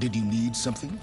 Did you need something?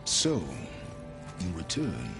So, in return...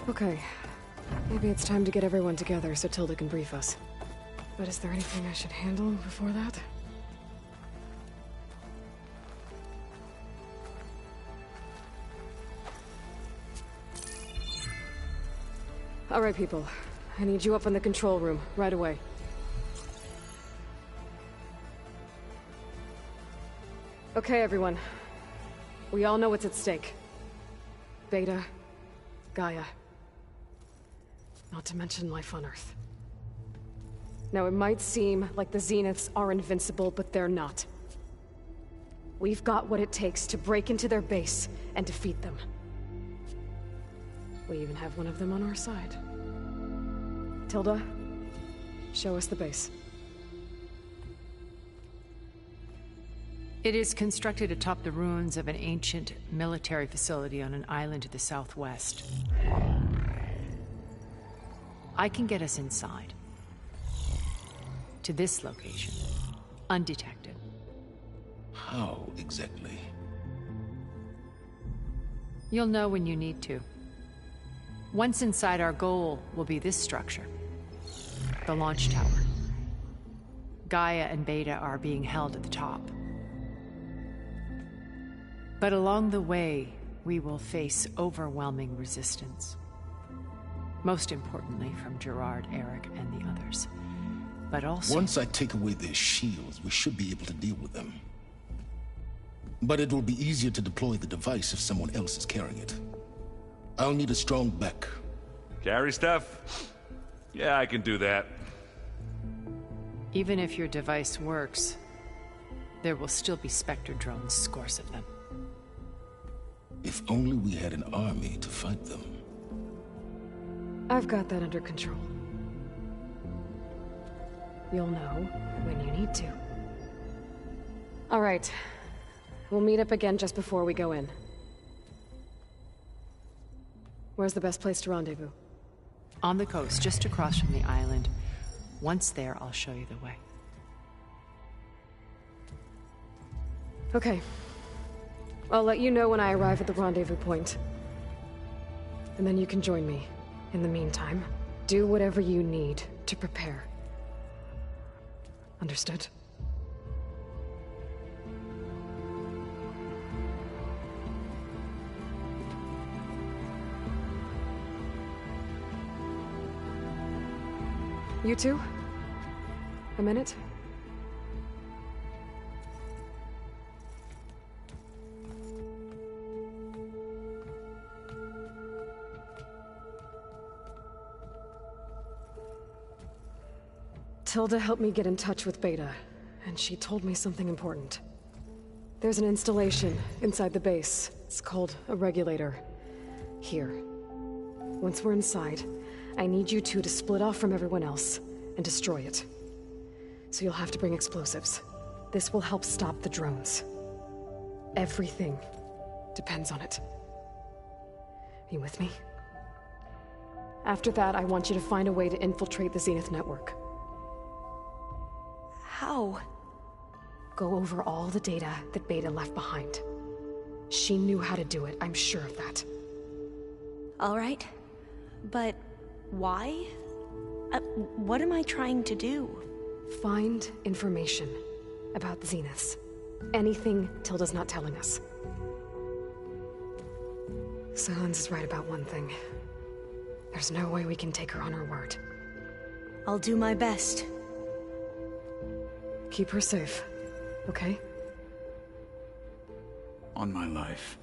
Okay. Maybe it's time to get everyone together so Tilda can brief us. But is there anything I should handle before that? Alright, people. I need you up in the control room, right away. Okay, everyone. We all know what's at stake. Beta, Gaia. Not to mention life on Earth. Now, it might seem like the Zeniths are invincible, but they're not. We've got what it takes to break into their base and defeat them. We even have one of them on our side. Tilda, show us the base. It is constructed atop the ruins of an ancient military facility on an island to the southwest. I can get us inside. To this location. Undetected. How exactly? You'll know when you need to. Once inside, our goal will be this structure. The launch tower. Gaia and Beta are being held at the top. But along the way, we will face overwhelming resistance. Most importantly, from Gerard, Eric, and the others. But also... Once I take away their shields, we should be able to deal with them. But it will be easier to deploy the device if someone else is carrying it. I'll need a strong back. Carry stuff? Yeah, I can do that. Even if your device works, there will still be Spectre drones, scores of them. If only we had an army to fight them. I've got that under control. You'll know when you need to. All right. We'll meet up again just before we go in. Where's the best place to rendezvous? On the coast, just across from the island. Once there, I'll show you the way. Okay. I'll let you know when I arrive at the rendezvous point. And then you can join me. In the meantime, do whatever you need to prepare. Understood? You two? A minute? Tilda helped me get in touch with Beta, and she told me something important. There's an installation inside the base. It's called a regulator. Here. Once we're inside, I need you two to split off from everyone else and destroy it. So you'll have to bring explosives. This will help stop the drones. Everything depends on it. Are you with me? After that, I want you to find a way to infiltrate the Zenith network. How? Go over all the data that Beta left behind. She knew how to do it, I'm sure of that. All right. But why? What am I trying to do? Find information about the Zeniths. Anything Tilda's not telling us. Silence is right about one thing. There's no way we can take her on her word. I'll do my best. Keep her safe, okay? On my life.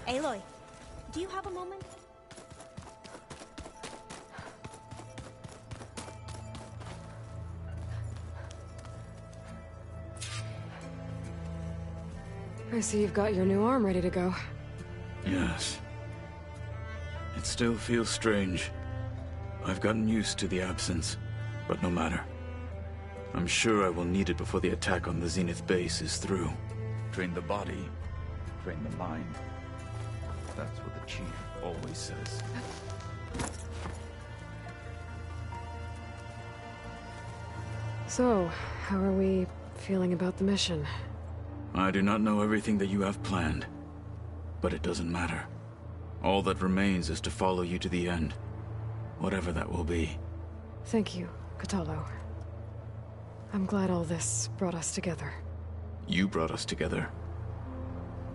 Aloy, do you have a moment? I see you've got your new arm ready to go. Yes. It still feels strange. I've gotten used to the absence, but no matter. I'm sure I will need it before the attack on the Zenith base is through. Train the body, train the mind. That's what the Chief always says. So, how are we feeling about the mission? I do not know everything that you have planned, but it doesn't matter. All that remains is to follow you to the end, whatever that will be. Thank you, Kotallo. I'm glad all this brought us together. You brought us together,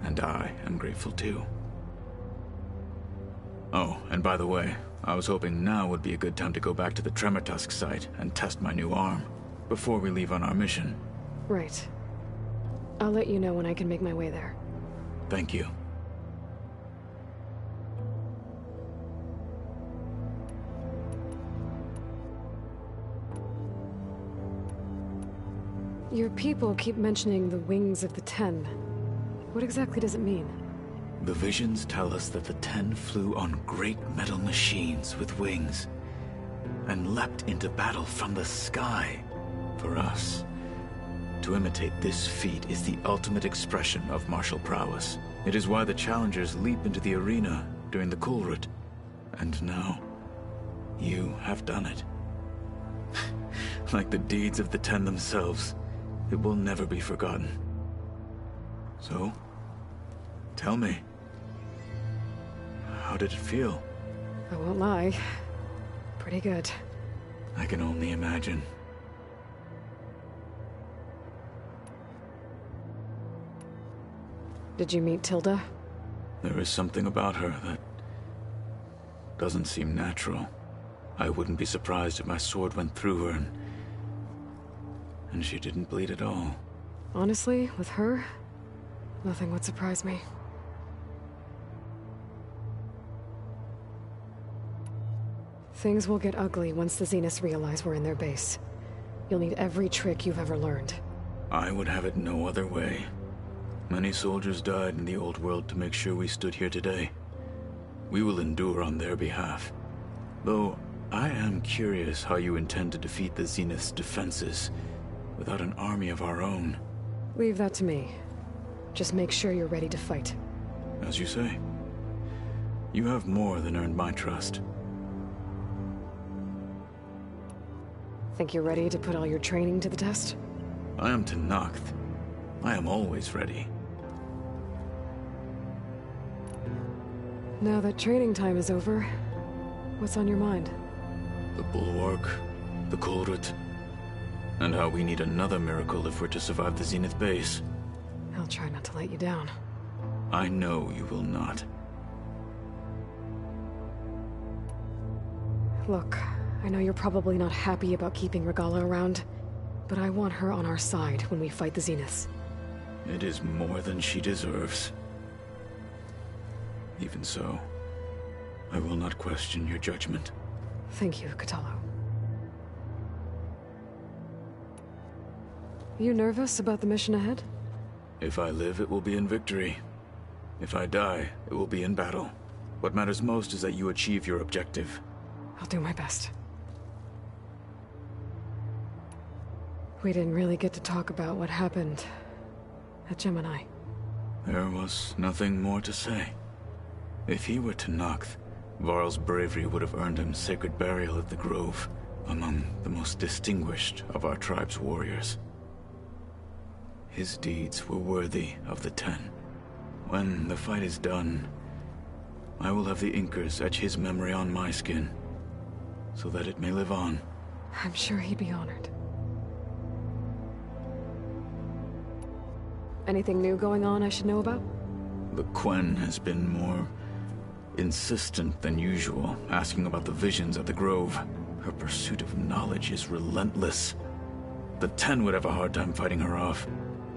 and I am grateful too. Oh, and by the way, I was hoping now would be a good time to go back to the Tremortusk site and test my new arm, before we leave on our mission. Right. I'll let you know when I can make my way there. Thank you. Your people keep mentioning the wings of the Ten. What exactly does it mean? The visions tell us that the Ten flew on great metal machines with wings, and leapt into battle from the sky. For us, to imitate this feat is the ultimate expression of martial prowess. It is why the challengers leap into the arena during the Kulrut. And now, you have done it. Like the deeds of the Ten themselves, it will never be forgotten. So, tell me, how did it feel? I won't lie. Pretty good. I can only imagine. Did you meet Tilda? There is something about her that doesn't seem natural. I wouldn't be surprised if my sword went through her and she didn't bleed at all. Honestly, with her, nothing would surprise me. Things will get ugly once the Zeniths realize we're in their base. You'll need every trick you've ever learned. I would have it no other way. Many soldiers died in the old world to make sure we stood here today. We will endure on their behalf. Though, I am curious how you intend to defeat the Zenith's defenses without an army of our own. Leave that to me. Just make sure you're ready to fight. As you say. You have more than earned my trust. Think you're ready to put all your training to the test? I am Tenakth. I am always ready. Now that training time is over, what's on your mind? The Bulwark, the Kulrut, and how we need another miracle if we're to survive the Zenith base. I'll try not to let you down. I know you will not. Look, I know you're probably not happy about keeping Regala around, but I want her on our side when we fight the Zeniths. It is more than she deserves. Even so, I will not question your judgment. Thank you, Kotallo. You nervous about the mission ahead? If I live, it will be in victory. If I die, it will be in battle. What matters most is that you achieve your objective. I'll do my best. We didn't really get to talk about what happened at Gemini. There was nothing more to say. If he were Tenakth, Varl's bravery would have earned him sacred burial at the Grove, among the most distinguished of our tribe's warriors. His deeds were worthy of the Ten. When the fight is done, I will have the Inkers etch his memory on my skin, so that it may live on. I'm sure he'd be honored. Anything new going on I should know about? The Quen has been more insistent than usual, asking about the visions at the Grove. Her pursuit of knowledge is relentless. The Ten would have a hard time fighting her off.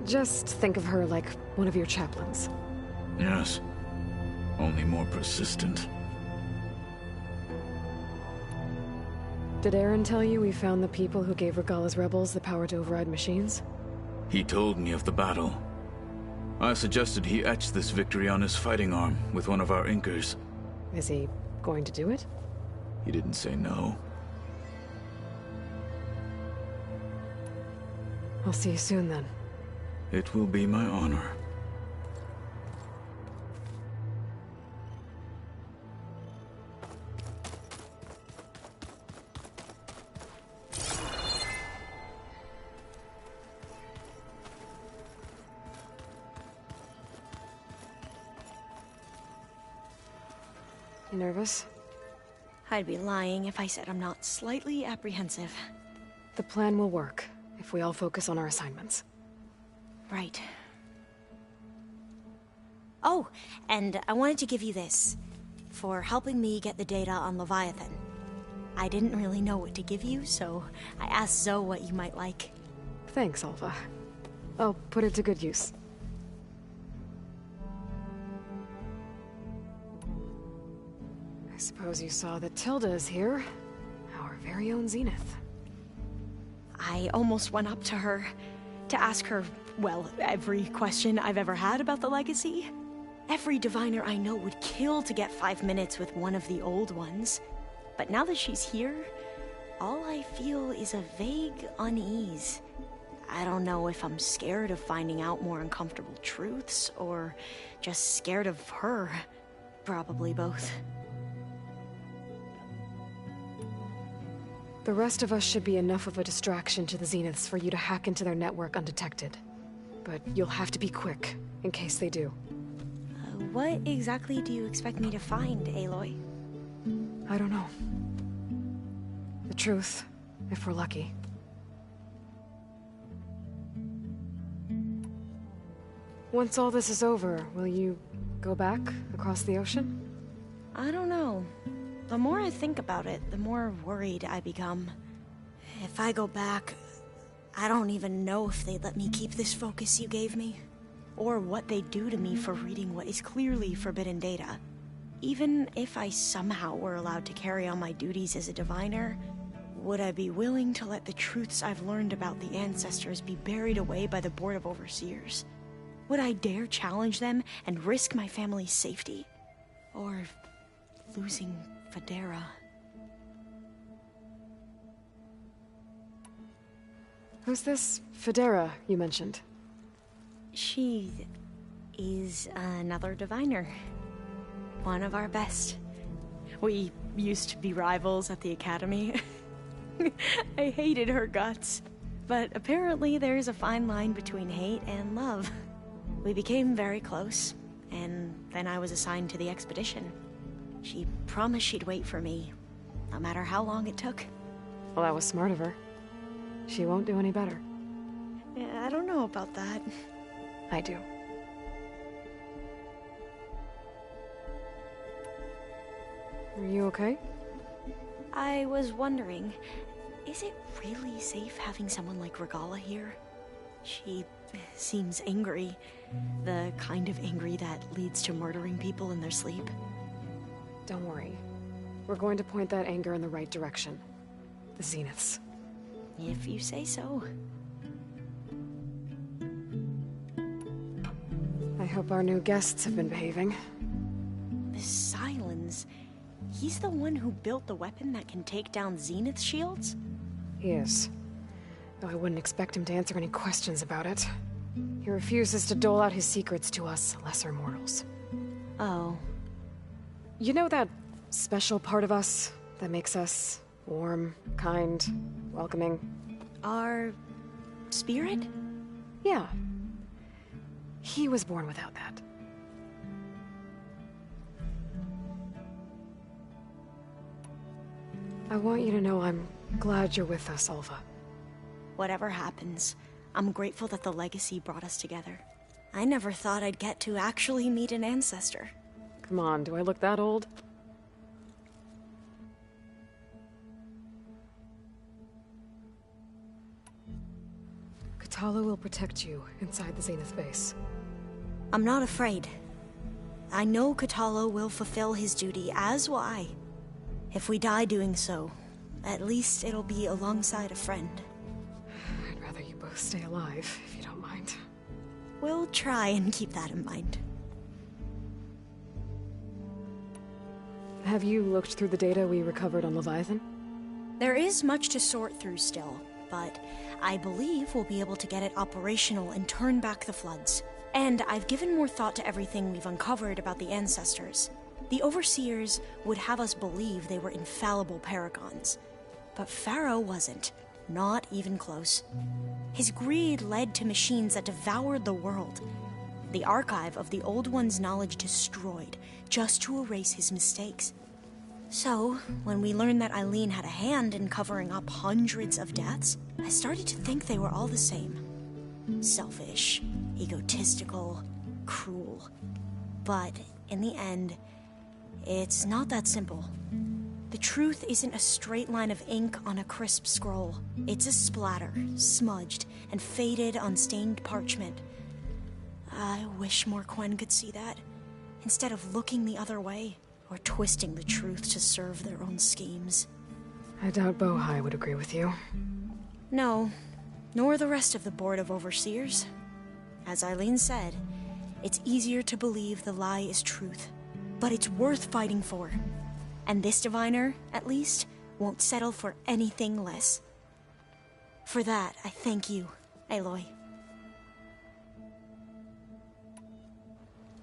Just think of her like one of your chaplains. Yes, only more persistent. Did Aaron tell you we found the people who gave Regala's rebels the power to override machines? He told me of the battle. I suggested he etch this victory on his fighting arm with one of our Inkers. Is he going to do it? He didn't say no. I'll see you soon then. It will be my honor. You nervous? I'd be lying if I said I'm not slightly apprehensive. The plan will work if we all focus on our assignments. Right. Oh, and I wanted to give you this, for helping me get the data on Leviathan. I didn't really know what to give you, so I asked Zoe what you might like. Thanks, Alva. I'll put it to good use. I suppose you saw that Tilda is here. Our very own Zenith. I almost went up to her to ask her, well, every question I've ever had about the legacy. Every diviner I know would kill to get 5 minutes with one of the old ones. But now that she's here, all I feel is a vague unease. I don't know if I'm scared of finding out more uncomfortable truths, or just scared of her. Probably both. The rest of us should be enough of a distraction to the Zeniths for you to hack into their network undetected. But you'll have to be quick, in case they do. What exactly do you expect me to find, Aloy? I don't know. The truth, if we're lucky. Once all this is over, will you go back across the ocean? I don't know. The more I think about it, the more worried I become. If I go back, I don't even know if they'd let me keep this focus you gave me, or what they'd do to me for reading what is clearly forbidden data. Even if I somehow were allowed to carry on my duties as a diviner, would I be willing to let the truths I've learned about the ancestors be buried away by the Board of Overseers? Would I dare challenge them and risk my family's safety? Or losing Federa? Who's this Federa you mentioned? She is another diviner. One of our best. We used to be rivals at the academy. I hated her guts. But apparently there's a fine line between hate and love. We became very close, and then I was assigned to the expedition. She promised she'd wait for me, no matter how long it took. Well, that was smart of her. She won't do any better. Yeah, I don't know about that. I do. Are you okay? I was wondering, is it really safe having someone like Regala here? She seems angry. The kind of angry that leads to murdering people in their sleep. Don't worry. We're going to point that anger in the right direction. The Zeniths. If you say so. I hope our new guests have been behaving. This Silence, he's the one who built the weapon that can take down Zenith shields? He is. Though I wouldn't expect him to answer any questions about it. He refuses to dole out his secrets to us lesser mortals. Oh. You know that special part of us that makes us warm, kind, welcoming? Our spirit? Yeah. He was born without that. I want you to know I'm glad you're with us, Alva. Whatever happens, I'm grateful that the legacy brought us together. I never thought I'd get to actually meet an ancestor. Come on, do I look that old? Katala will protect you inside the Zenith base. I'm not afraid. I know Katala will fulfill his duty, as will I. If we die doing so, at least it'll be alongside a friend. I'd rather you both stay alive, if you don't mind. We'll try and keep that in mind. Have you looked through the data we recovered on Leviathan? There is much to sort through still, but I believe we'll be able to get it operational and turn back the floods. And I've given more thought to everything we've uncovered about the ancestors. The Overseers would have us believe they were infallible paragons. But Pharaoh wasn't. Not even close. His greed led to machines that devoured the world. The archive of the Old One's knowledge destroyed, just to erase his mistakes. So, when we learned that Eileen had a hand in covering up hundreds of deaths, I started to think they were all the same. Selfish, egotistical, cruel. But, in the end, it's not that simple. The truth isn't a straight line of ink on a crisp scroll. It's a splatter, smudged and faded on stained parchment. I wish more Quen could see that, instead of looking the other way, or twisting the truth to serve their own schemes. I doubt Bohai would agree with you. No, nor the rest of the Board of Overseers. As Eileen said, it's easier to believe the lie is truth, but it's worth fighting for. And this diviner, at least, won't settle for anything less. For that, I thank you, Aloy.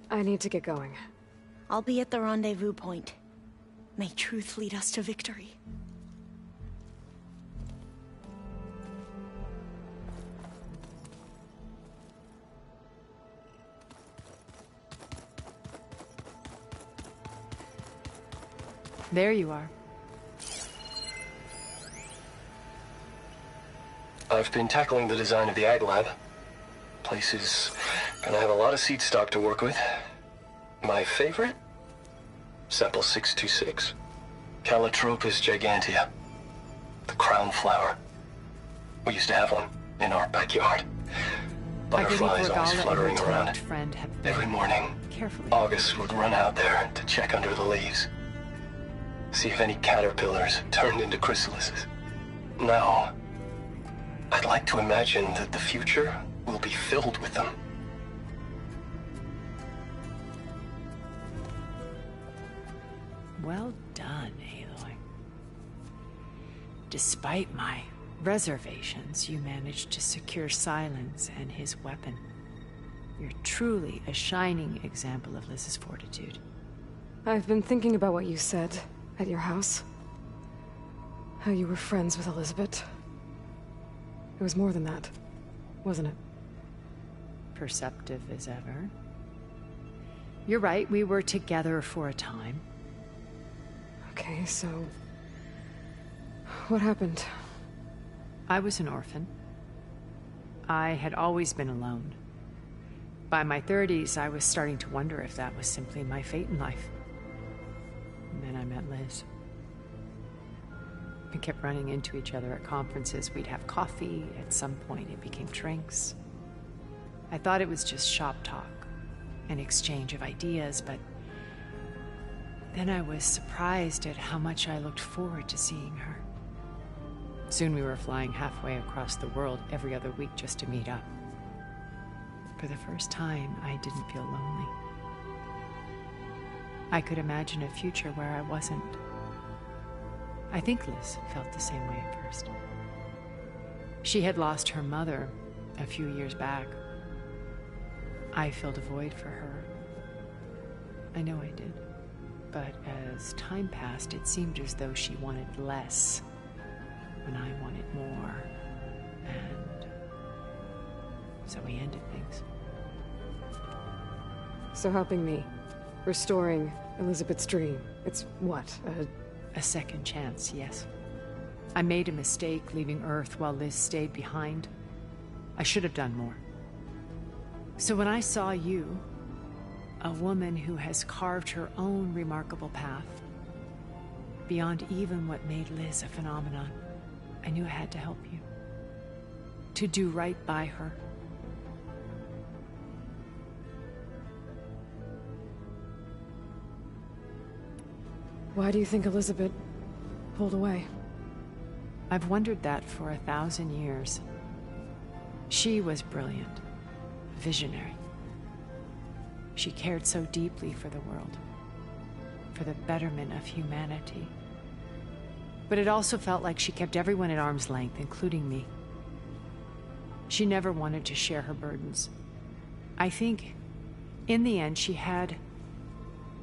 I need to get going. I'll be at the rendezvous point. May truth lead us to victory. There you are. I've been tackling the design of the Ag Lab. Place is gonna have a lot of seed stock to work with. My favorite? Sample 626. Calotropis gigantea. The crown flower. We used to have one in our backyard. Butterflies always fluttering around. Every morning, August would run out there to check under the leaves. See if any caterpillars turned into chrysalises. Now, I'd like to imagine that the future will be filled with them. Well done, Aloy. Despite my reservations, you managed to secure Silence and his weapon. You're truly a shining example of Liz's fortitude. I've been thinking about what you said at your house. How you were friends with Elizabeth. It was more than that, wasn't it? Perceptive as ever. You're right, we were together for a time. Okay, so... what happened? I was an orphan. I had always been alone. By my 30s, I was starting to wonder if that was simply my fate in life. And then I met Liz. We kept running into each other at conferences. We'd have coffee. At some point, it became drinks. I thought it was just shop talk, an exchange of ideas, but then I was surprised at how much I looked forward to seeing her. Soon we were flying halfway across the world every other week just to meet up. For the first time, I didn't feel lonely. I could imagine a future where I wasn't. I think Liz felt the same way at first. She had lost her mother a few years back. I filled a void for her. I know I did. But as time passed, it seemed as though she wanted less when I wanted more. And so we ended things. So helping me, restoring Elizabeth's dream, it's what, a second chance, yes. I made a mistake leaving Earth while Liz stayed behind. I should have done more. So when I saw you, a woman who has carved her own remarkable path, beyond even what made Liz a phenomenon, I knew I had to help you. To do right by her. Why do you think Elizabeth pulled away? I've wondered that for 1,000 years. She was brilliant, visionary. She cared so deeply for the world, for the betterment of humanity. But it also felt like she kept everyone at arm's length, including me. She never wanted to share her burdens. I think, in the end, she had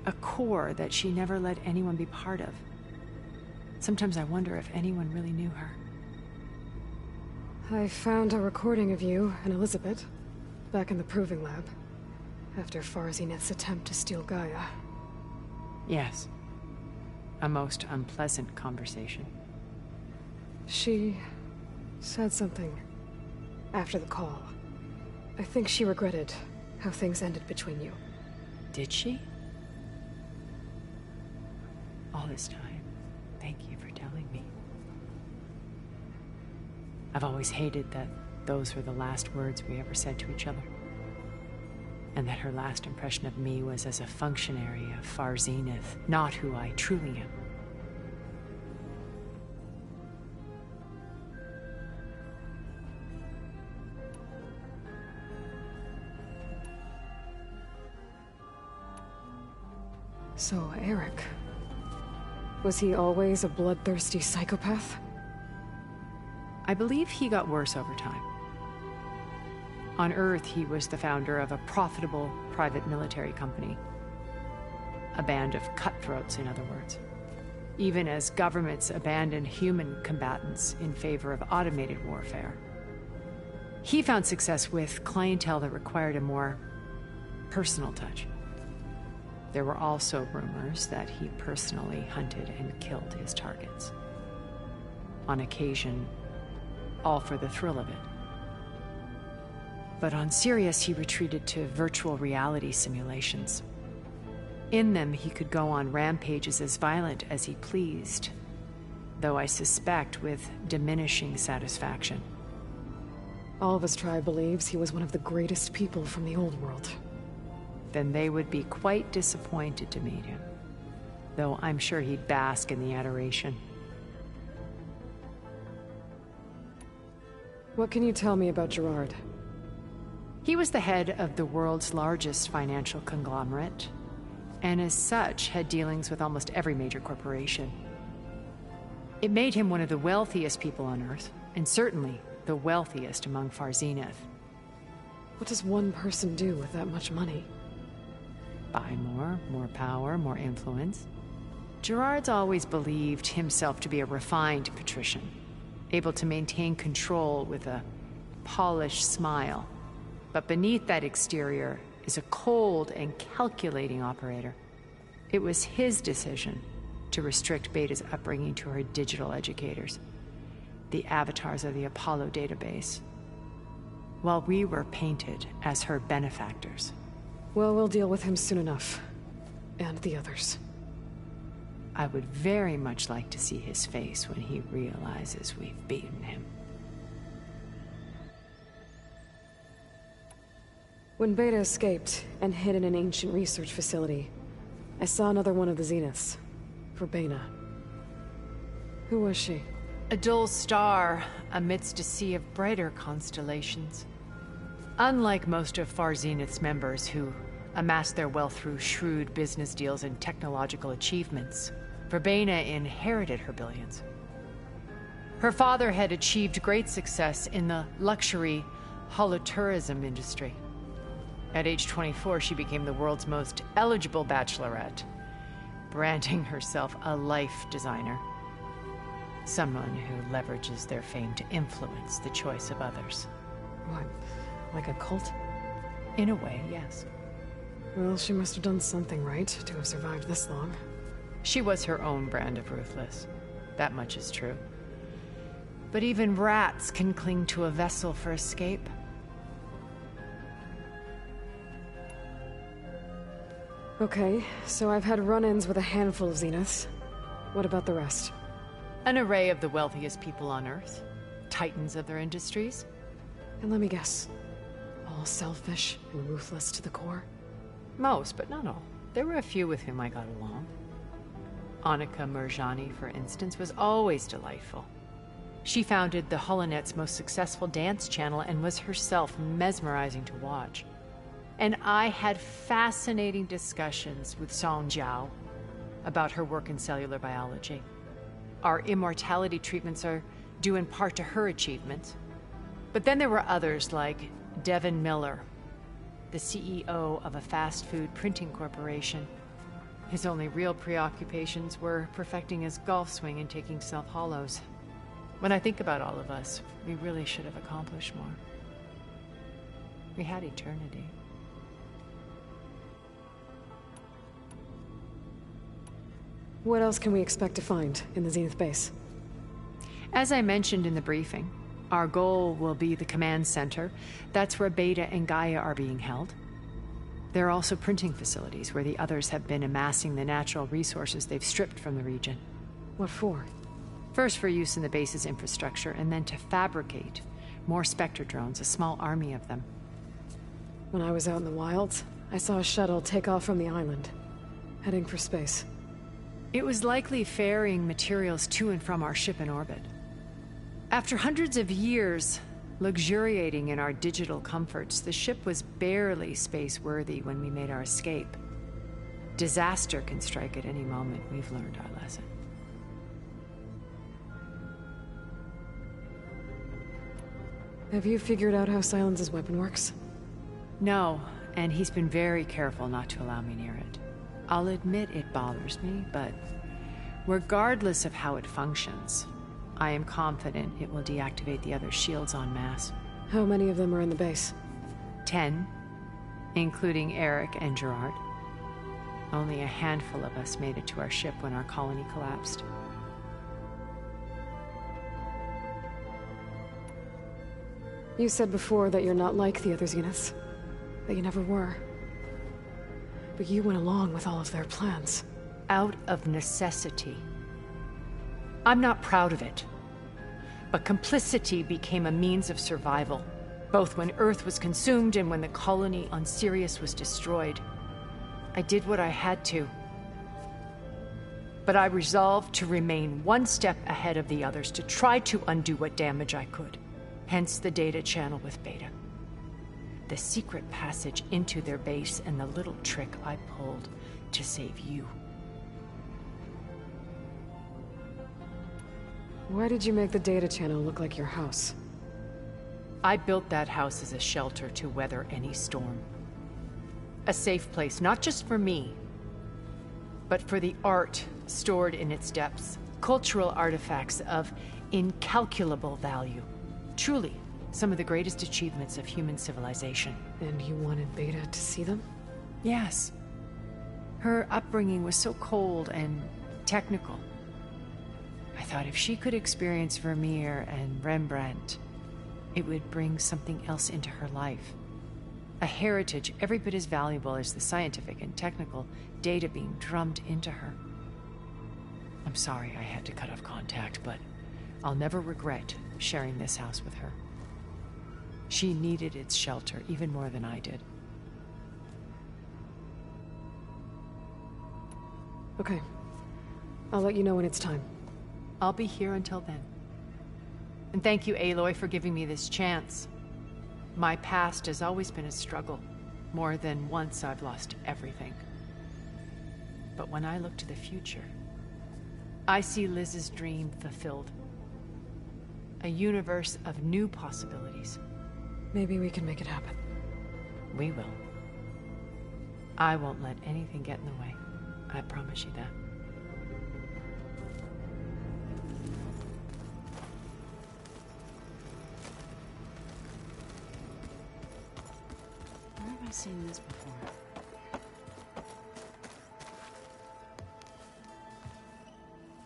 a core that she never let anyone be part of. Sometimes I wonder if anyone really knew her. I found a recording of you and Elizabeth back in the Proving Lab after Farzineth's attempt to steal Gaia. Yes. A most unpleasant conversation. She said something after the call. I think she regretted how things ended between you. Did she? All this time, Thank you for telling me. I've always hated that those were the last words we ever said to each other. And that her last impression of me was as a functionary of Far Zenith, not who I truly am. So, Eric... was he always a bloodthirsty psychopath? I believe he got worse over time. On Earth, he was the founder of a profitable private military company. A band of cutthroats, in other words. Even as governments abandoned human combatants in favor of automated warfare. He found success with clientele that required a more personal touch. There were also rumors that he personally hunted and killed his targets. On occasion, all for the thrill of it. But on Sirius, he retreated to virtual reality simulations. In them, he could go on rampages as violent as he pleased, though I suspect with diminishing satisfaction. All of his tribe believes he was one of the greatest people from the old world. Then they would be quite disappointed to meet him, though I'm sure he'd bask in the adoration. What can you tell me about Gerard? He was the head of the world's largest financial conglomerate, and as such had dealings with almost every major corporation. It made him one of the wealthiest people on Earth, and certainly the wealthiest among Far Zenith. What does one person do with that much money? Buy more power, more influence. Gerard's always believed himself to be a refined patrician, able to maintain control with a polished smile. But beneath that exterior is a cold and calculating operator. It was his decision to restrict Beta's upbringing to her digital educators, the avatars of the Apollo database, while we were painted as her benefactors. Well, we'll deal with him soon enough. And the others. I would very much like to see his face when he realizes we've beaten him. When Beta escaped and hid in an ancient research facility, I saw another one of the Zeniths. Verbena. Who was she? A dull star amidst a sea of brighter constellations. Unlike most of Far Zenith's members who amassed their wealth through shrewd business deals and technological achievements, Verbena inherited her billions. Her father had achieved great success in the luxury holotourism industry. At age 24, she became the world's most eligible bachelorette, branding herself a life designer. Someone who leverages their fame to influence the choice of others. What? Like a cult? In a way, yes. Well, she must have done something right to have survived this long. She was her own brand of ruthless. That much is true. But even rats can cling to a vessel for escape. Okay, so I've had run-ins with a handful of Zeniths. What about the rest? An array of the wealthiest people on Earth. Titans of their industries. And let me guess. All selfish and ruthless to the core? Most, but not all. There were a few with whom I got along. Annika Murjani, for instance, was always delightful. She founded the Holonet's most successful dance channel and was herself mesmerizing to watch. And I had fascinating discussions with Song Jiao about her work in cellular biology. Our immortality treatments are due in part to her achievements. But then there were others like Devin Miller, the CEO of a fast food printing corporation. His only real preoccupations were perfecting his golf swing and taking self-hollows. When I think about all of us, we really should have accomplished more. We had eternity. What else can we expect to find in the Zenith base? As I mentioned in the briefing, our goal will be the command center. That's where Beta and Gaia are being held. There are also printing facilities where the others have been amassing the natural resources they've stripped from the region. What for? First for use in the base's infrastructure, and then to fabricate more Spectre drones, a small army of them. When I was out in the wilds, I saw a shuttle take off from the island, heading for space. It was likely ferrying materials to and from our ship in orbit. After hundreds of years luxuriating in our digital comforts, the ship was barely space-worthy when we made our escape. Disaster can strike at any moment. We've learned our lesson. Have you figured out how Silence's weapon works? No, and he's been very careful not to allow me near it. I'll admit it bothers me, but regardless of how it functions, I am confident it will deactivate the other shields en masse. How many of them are in the base? 10, including Eric and Gerard. Only a handful of us made it to our ship when our colony collapsed. You said before that you're not like the other Zeniths. That you never were. But you went along with all of their plans. Out of necessity. I'm not proud of it. But complicity became a means of survival, both when Earth was consumed and when the colony on Sirius was destroyed. I did what I had to. But I resolved to remain one step ahead of the others, to try to undo what damage I could. Hence the data channel with Beta. The secret passage into their base and the little trick I pulled to save you. Why did you make the data channel look like your house? I built that house as a shelter to weather any storm. A safe place, not just for me, but for the art stored in its depths. Cultural artifacts of incalculable value. Truly, some of the greatest achievements of human civilization. And you wanted Beta to see them? Yes. Her upbringing was so cold and technical. I thought if she could experience Vermeer and Rembrandt, it would bring something else into her life. A heritage every bit as valuable as the scientific and technical data being drummed into her. I'm sorry I had to cut off contact, but I'll never regret sharing this house with her. She needed its shelter even more than I did. Okay. I'll let you know when it's time. I'll be here until then. And thank you, Aloy, for giving me this chance. My past has always been a struggle. More than once I've lost everything. But when I look to the future, I see Liz's dream fulfilled. A universe of new possibilities. Maybe we can make it happen. We will. I won't let anything get in the way. I promise you that. Where have I seen this before?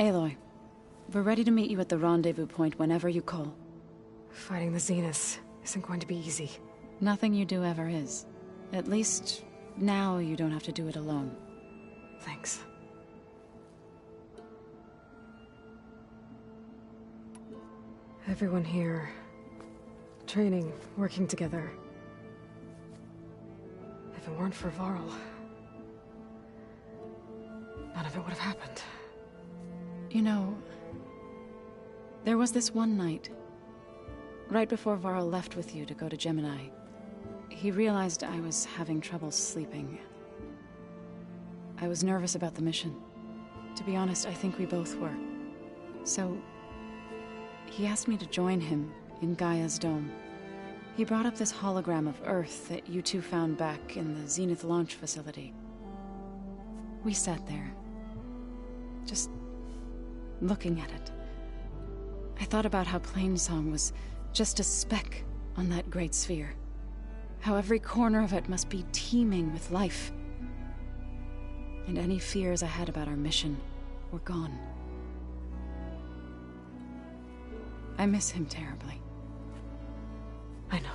Aloy, we're ready to meet you at the rendezvous point whenever you call. Fighting the Zeniths isn't going to be easy. Nothing you do ever is. At least, now you don't have to do it alone. Thanks. Everyone here, training, working together. If it weren't for Varl, none of it would have happened. You know, there was this one night, right before Varl left with you to go to Gemini. He realized I was having trouble sleeping. I was nervous about the mission. To be honest, I think we both were. So, he asked me to join him in Gaia's dome. He brought up this hologram of Earth that you two found back in the Zenith launch facility. We sat there, just looking at it. I thought about how Plainsong was just a speck on that great sphere. How every corner of it must be teeming with life. And any fears I had about our mission were gone. I miss him terribly. I know.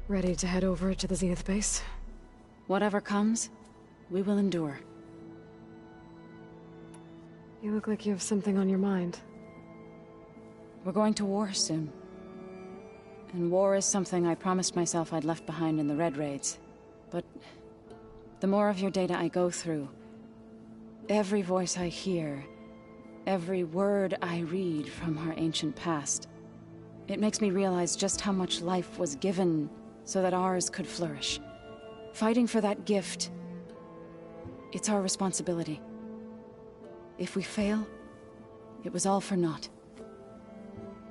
Ready to head over to the Zenith base? Whatever comes, we will endure. You look like you have something on your mind. We're going to war soon. And war is something I promised myself I'd left behind in the Red Raids. But the more of your data I go through, every voice I hear, every word I read from our ancient past, it makes me realize just how much life was given so that ours could flourish. Fighting for that gift, it's our responsibility. If we fail, it was all for naught.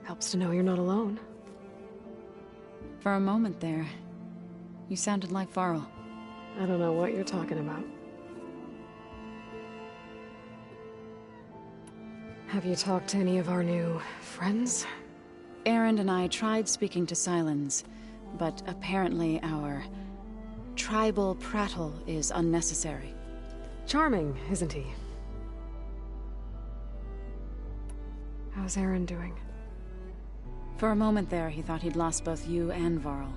Helps to know you're not alone. For a moment there, you sounded like Varl. I don't know what you're talking about. Have you talked to any of our new friends? Erend and I tried speaking to Sylens, but apparently our tribal prattle is unnecessary. Charming, isn't he? How's Erend doing? For a moment there, he thought he'd lost both you and Varl.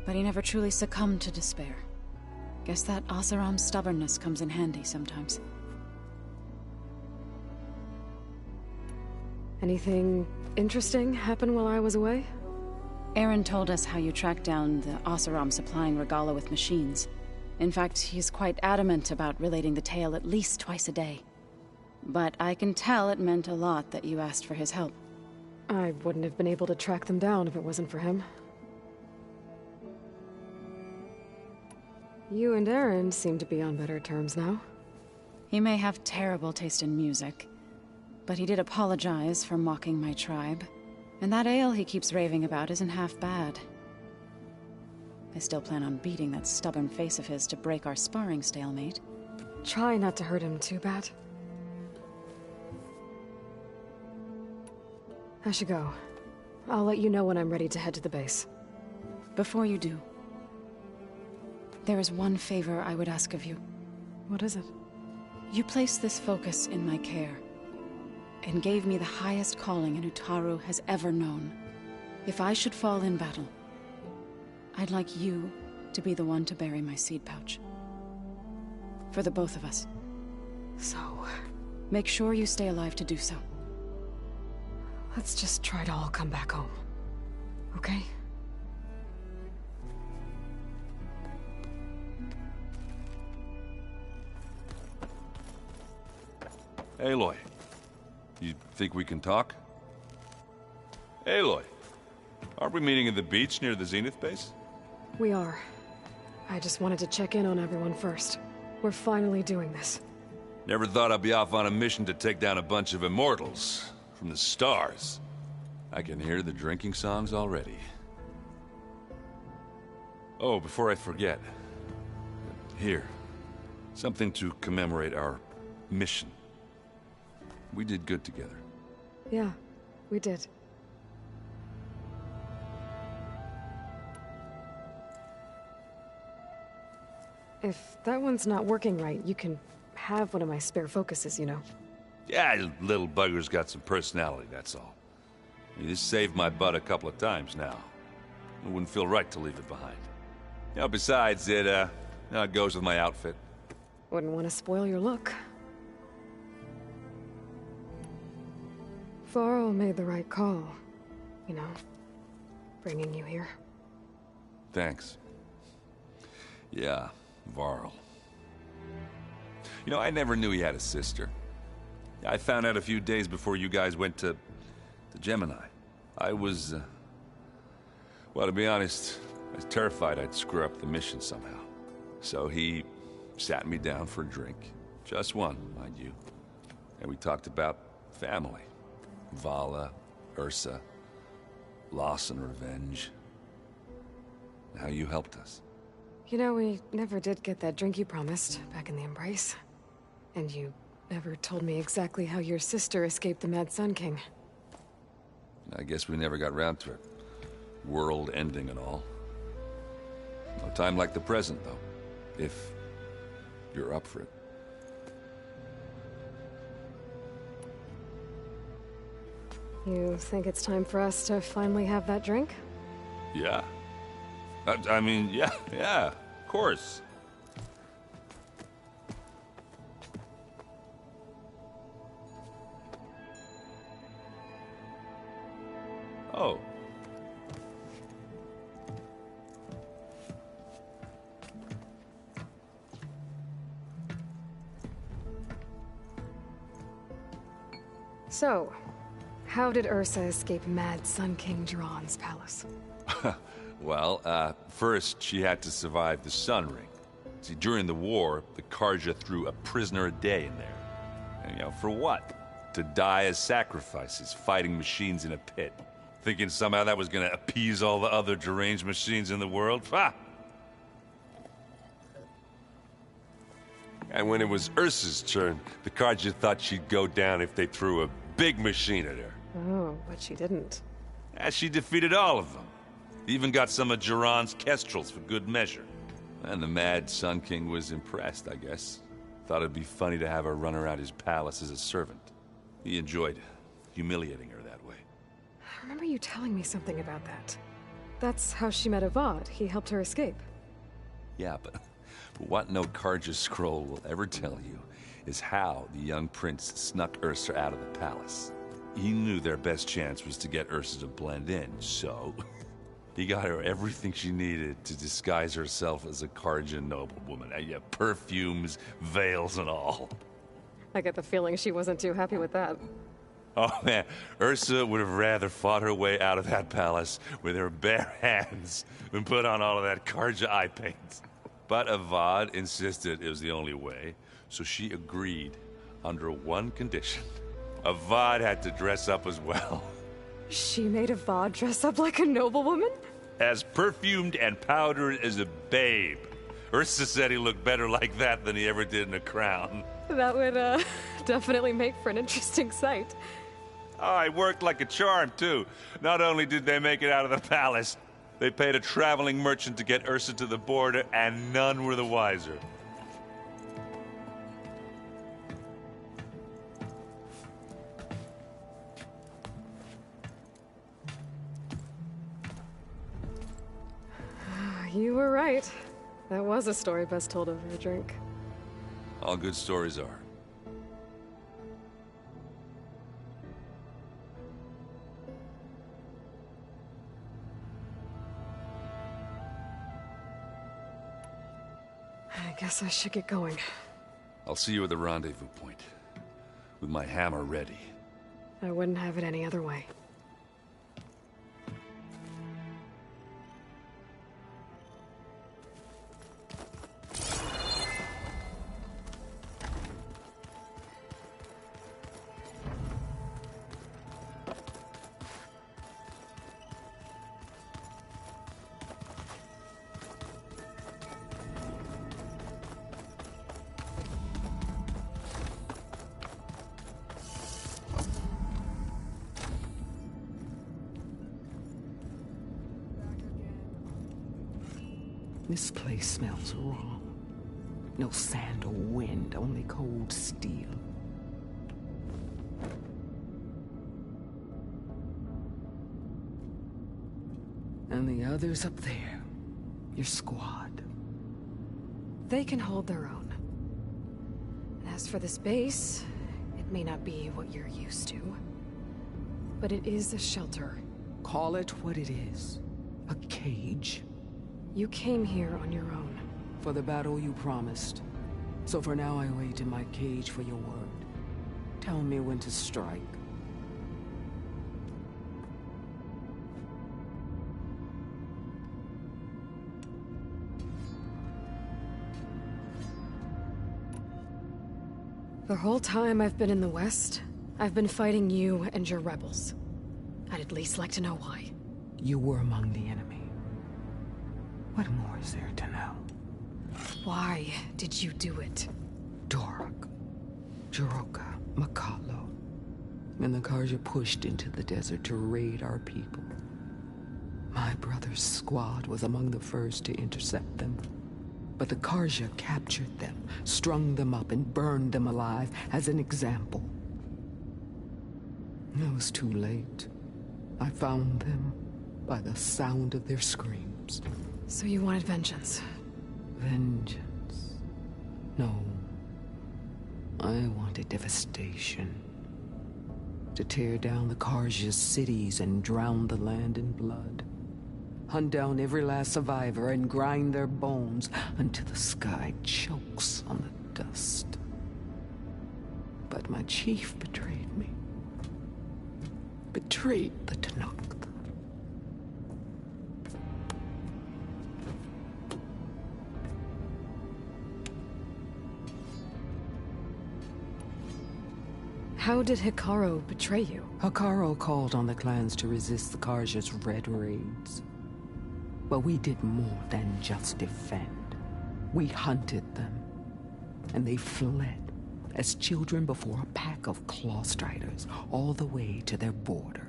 But he never truly succumbed to despair. Guess that Oseram's stubbornness comes in handy sometimes. Anything interesting happen while I was away? Erend told us how you tracked down the Oseram supplying Regala with machines. In fact, he's quite adamant about relating the tale at least twice a day. But I can tell it meant a lot that you asked for his help. I wouldn't have been able to track them down if it wasn't for him. You and Erend seem to be on better terms now. He may have terrible taste in music, but he did apologize for mocking my tribe. And that ale he keeps raving about isn't half bad. I still plan on beating that stubborn face of his to break our sparring stalemate. Try not to hurt him too bad. I should go. I'll let you know when I'm ready to head to the base. Before you do, there is one favor I would ask of you. What is it? You placed this focus in my care, and gave me the highest calling an Utaru has ever known. If I should fall in battle, I'd like you to be the one to bury my seed pouch. For the both of us. So... make sure you stay alive to do so. let's just try to all come back home. Okay? Aloy, you think we can talk? Aloy, aren't we meeting at the beach near the Zenith base? We are. I just wanted to check in on everyone first. We're finally doing this. Never thought I'd be off on a mission to take down a bunch of immortals from the stars. I can hear the drinking songs already. Oh, before I forget. Here. Something to commemorate our mission. We did good together. Yeah, we did. If that one's not working right, you can have one of my spare focuses, you know. Yeah, little bugger's got some personality, that's all. You just saved my butt a couple of times now. It wouldn't feel right to leave it behind. You know, besides, it goes with my outfit. Wouldn't want to spoil your look. Varl made the right call. You know, bringing you here. Thanks. Yeah, Varl. You know, I never knew he had a sister. I found out a few days before you guys went to Gemini. I was, well, to be honest, I was terrified I'd screw up the mission somehow. So he sat me down for a drink. Just one, mind you. And we talked about family. Vala, Ursa, loss and revenge. How you helped us. You know, we never did get that drink you promised back in the Embrace. And you never told me exactly how your sister escaped the Mad Sun King. I guess we never got around to it. World ending and all. No time like the present, though. If you're up for it. You think it's time for us to finally have that drink? Yeah. I mean, yeah, of course. Oh. So, how did Ursa escape Mad Sun King Jiran's palace? Well, first she had to survive the Sun Ring. See, during the war, the Karja threw a prisoner a day in there. And, for what? To die as sacrifices, fighting machines in a pit. Thinking somehow that was gonna appease all the other deranged machines in the world? Ha! And when it was Ursa's turn, the Karja thought she'd go down if they threw a big machine at her. Oh, but she didn't. And she defeated all of them. Even got some of Jiran's kestrels for good measure. And the Mad Sun King was impressed, I guess. Thought it'd be funny to have her run around his palace as a servant. He enjoyed humiliating her that way. I remember you telling me something about that. That's how she met Avad. He helped her escape. Yeah, but what no Karja scroll will ever tell you is how the young prince snuck Ursa out of the palace. He knew their best chance was to get Ursa to blend in, so he got her everything she needed to disguise herself as a Karja noblewoman. Yeah, perfumes, veils, and all. I get the feeling she wasn't too happy with that. Oh man, Ursa would have rather fought her way out of that palace with her bare hands than put on all of that Karja eye paint. But Avad insisted it was the only way, so she agreed under one condition. Avad had to dress up as well. She made Avad dress up like a noblewoman? As perfumed and powdered as a babe. Ursa said he looked better like that than he ever did in a crown. That would, definitely make for an interesting sight. Oh, it worked like a charm, too. Not only did they make it out of the palace, they paid a traveling merchant to get Ursa to the border, and none were the wiser. You were right. That was a story best told over a drink. All good stories are. I guess I should get going. I'll see you at the rendezvous point, with my hammer ready. I wouldn't have it any other way. This place smells wrong. No sand or wind, only cold steel. And the others up there, your squad. They can hold their own. And as for this base, it may not be what you're used to, but it is a shelter. Call it what it is. A cage. You came here on your own. For the battle you promised. So for now I wait in my cage for your word. Tell me when to strike. The whole time I've been in the West, I've been fighting you and your rebels. I'd at least like to know why. You were among the enemy. What more is there to know? Why did you do it? Dork, Jiroka, Makalo, and the Karja pushed into the desert to raid our people. My brother's squad was among the first to intercept them. But the Karja captured them, strung them up, and burned them alive as an example. It was too late. I found them by the sound of their screams. So you wanted vengeance? Vengeance? No. I wanted devastation. To tear down the Karja's cities and drown the land in blood. Hunt down every last survivor and grind their bones until the sky chokes on the dust. But my chief betrayed me. Betrayed the Tenakth. How did Hikaru betray you? Hikaru called on the clans to resist the Karja's red raids. But we did more than just defend. We hunted them. And they fled as children before a pack of claw striders all the way to their border.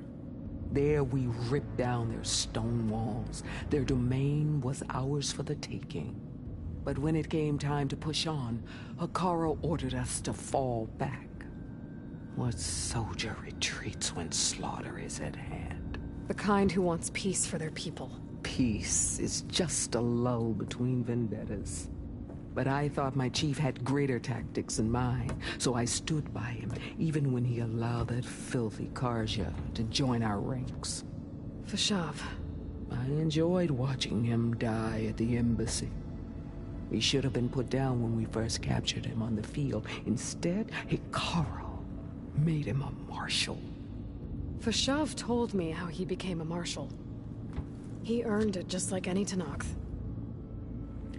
There we ripped down their stone walls. Their domain was ours for the taking. But when it came time to push on, Hikaru ordered us to fall back. What soldier retreats when slaughter is at hand? The kind who wants peace for their people. Peace is just a lull between vendettas. But I thought my chief had greater tactics than mine, so I stood by him, even when he allowed that filthy Karja to join our ranks. Fashav. I enjoyed watching him die at the embassy. He should have been put down when we first captured him on the field. Instead, Hikaru made him a marshal. Fashav told me how he became a marshal. He earned it just like any Tenakth.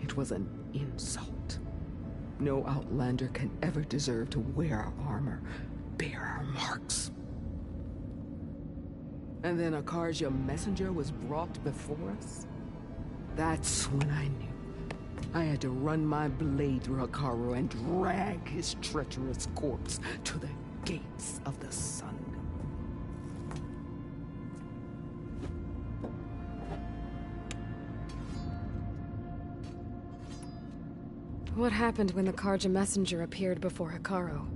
It was an insult. No Outlander can ever deserve to wear our armor, bear our marks. And then a Karja messenger was brought before us? That's when I knew. I had to run my blade through Hikaru and drag his treacherous corpse to the gates of the sun. What happened when the Karja messenger appeared before Hikaru?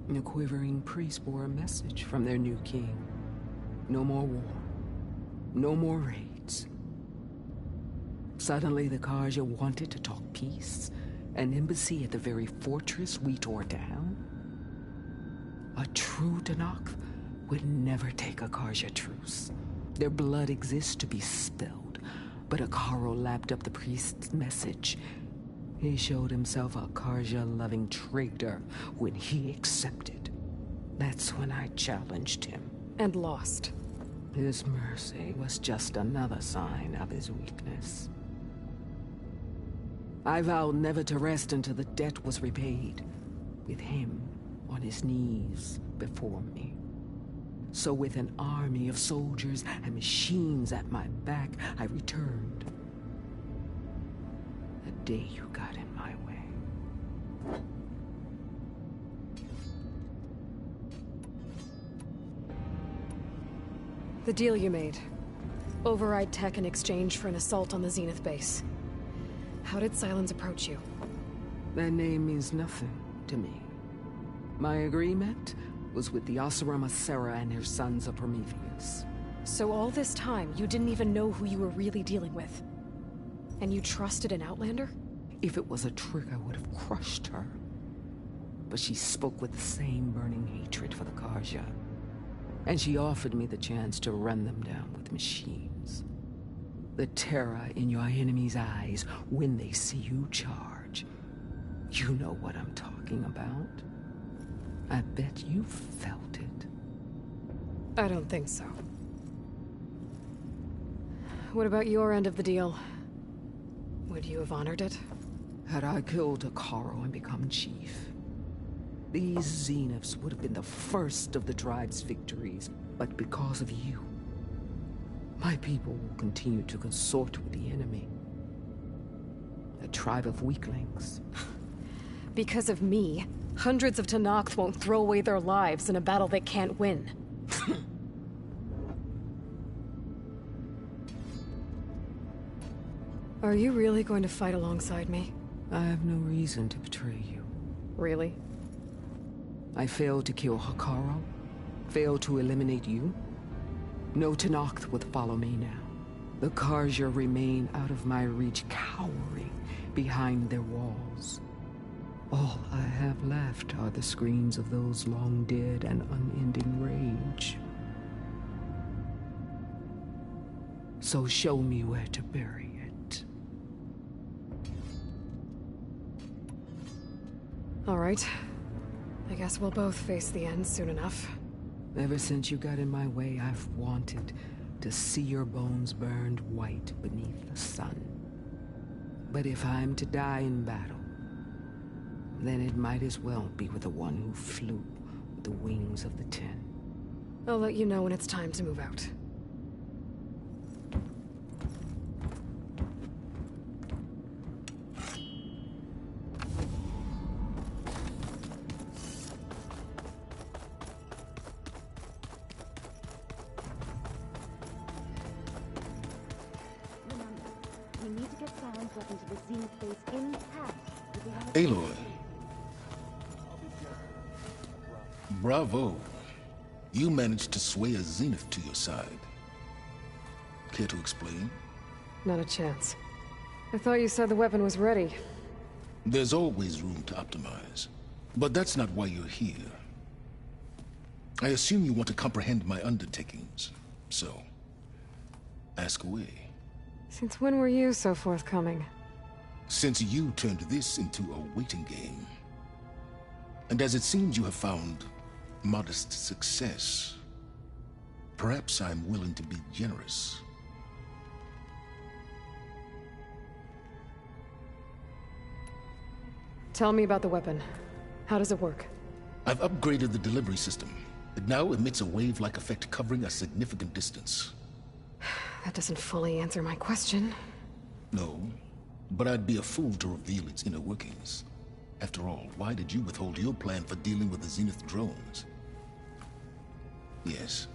The quivering priests bore a message from their new king. No more war. No more raids. Suddenly the Karja wanted to talk peace. An embassy at the very fortress we tore down. A true Tenakth would never take a Karja truce. Their blood exists to be spilled. But Hikaru lapped up the priest's message. He showed himself a Karja-loving traitor when he accepted. That's when I challenged him. And lost. His mercy was just another sign of his weakness. I vowed never to rest until the debt was repaid, with him on his knees before me. So with an army of soldiers and machines at my back, I returned. The day you got in my way. The deal you made. Override tech in exchange for an assault on the Zenith base. How did Sylens approach you? That name means nothing to me. My agreement was with the Oseram Asera and her sons of Prometheus. So all this time, you didn't even know who you were really dealing with? And you trusted an Outlander? If it was a trick, I would have crushed her. But she spoke with the same burning hatred for the Karja. And she offered me the chance to run them down with machines. The terror in your enemy's eyes when they see you charge. You know what I'm talking about. I bet you felt it. I don't think so. What about your end of the deal? Would you have honored it? Had I killed Hikaru and become chief, these Zeniths would have been the first of the tribe's victories. But because of you, my people will continue to consort with the enemy. A tribe of weaklings. Because of me, hundreds of Tenakth won't throw away their lives in a battle they can't win. Are you really going to fight alongside me? I have no reason to betray you. Really? I failed to kill Hikaru, failed to eliminate you. No Tenakth would follow me now. The Karja remain out of my reach, cowering behind their walls. All I have left are the screams of those long dead and unending rage. So show me where to bury it. All right. I guess we'll both face the end soon enough. Ever since you got in my way, I've wanted to see your bones burned white beneath the sun. But if I'm to die in battle, then it might as well be with the one who flew with the wings of the Ten. I'll let you know when it's time to move out. Aloy. Bravo. You managed to sway a Zenith to your side. Care to explain? Not a chance. I thought you said the weapon was ready. There's always room to optimize. But that's not why you're here. I assume you want to comprehend my undertakings. So, ask away. Since when were you so forthcoming? Since you turned this into a waiting game. And as it seems you have found modest success, perhaps I'm willing to be generous. Tell me about the weapon. How does it work? I've upgraded the delivery system. It now emits a wave-like effect covering a significant distance. That doesn't fully answer my question. No, but I'd be a fool to reveal its inner workings. After all, why did you withhold your plan for dealing with the Zenith drones? Yes,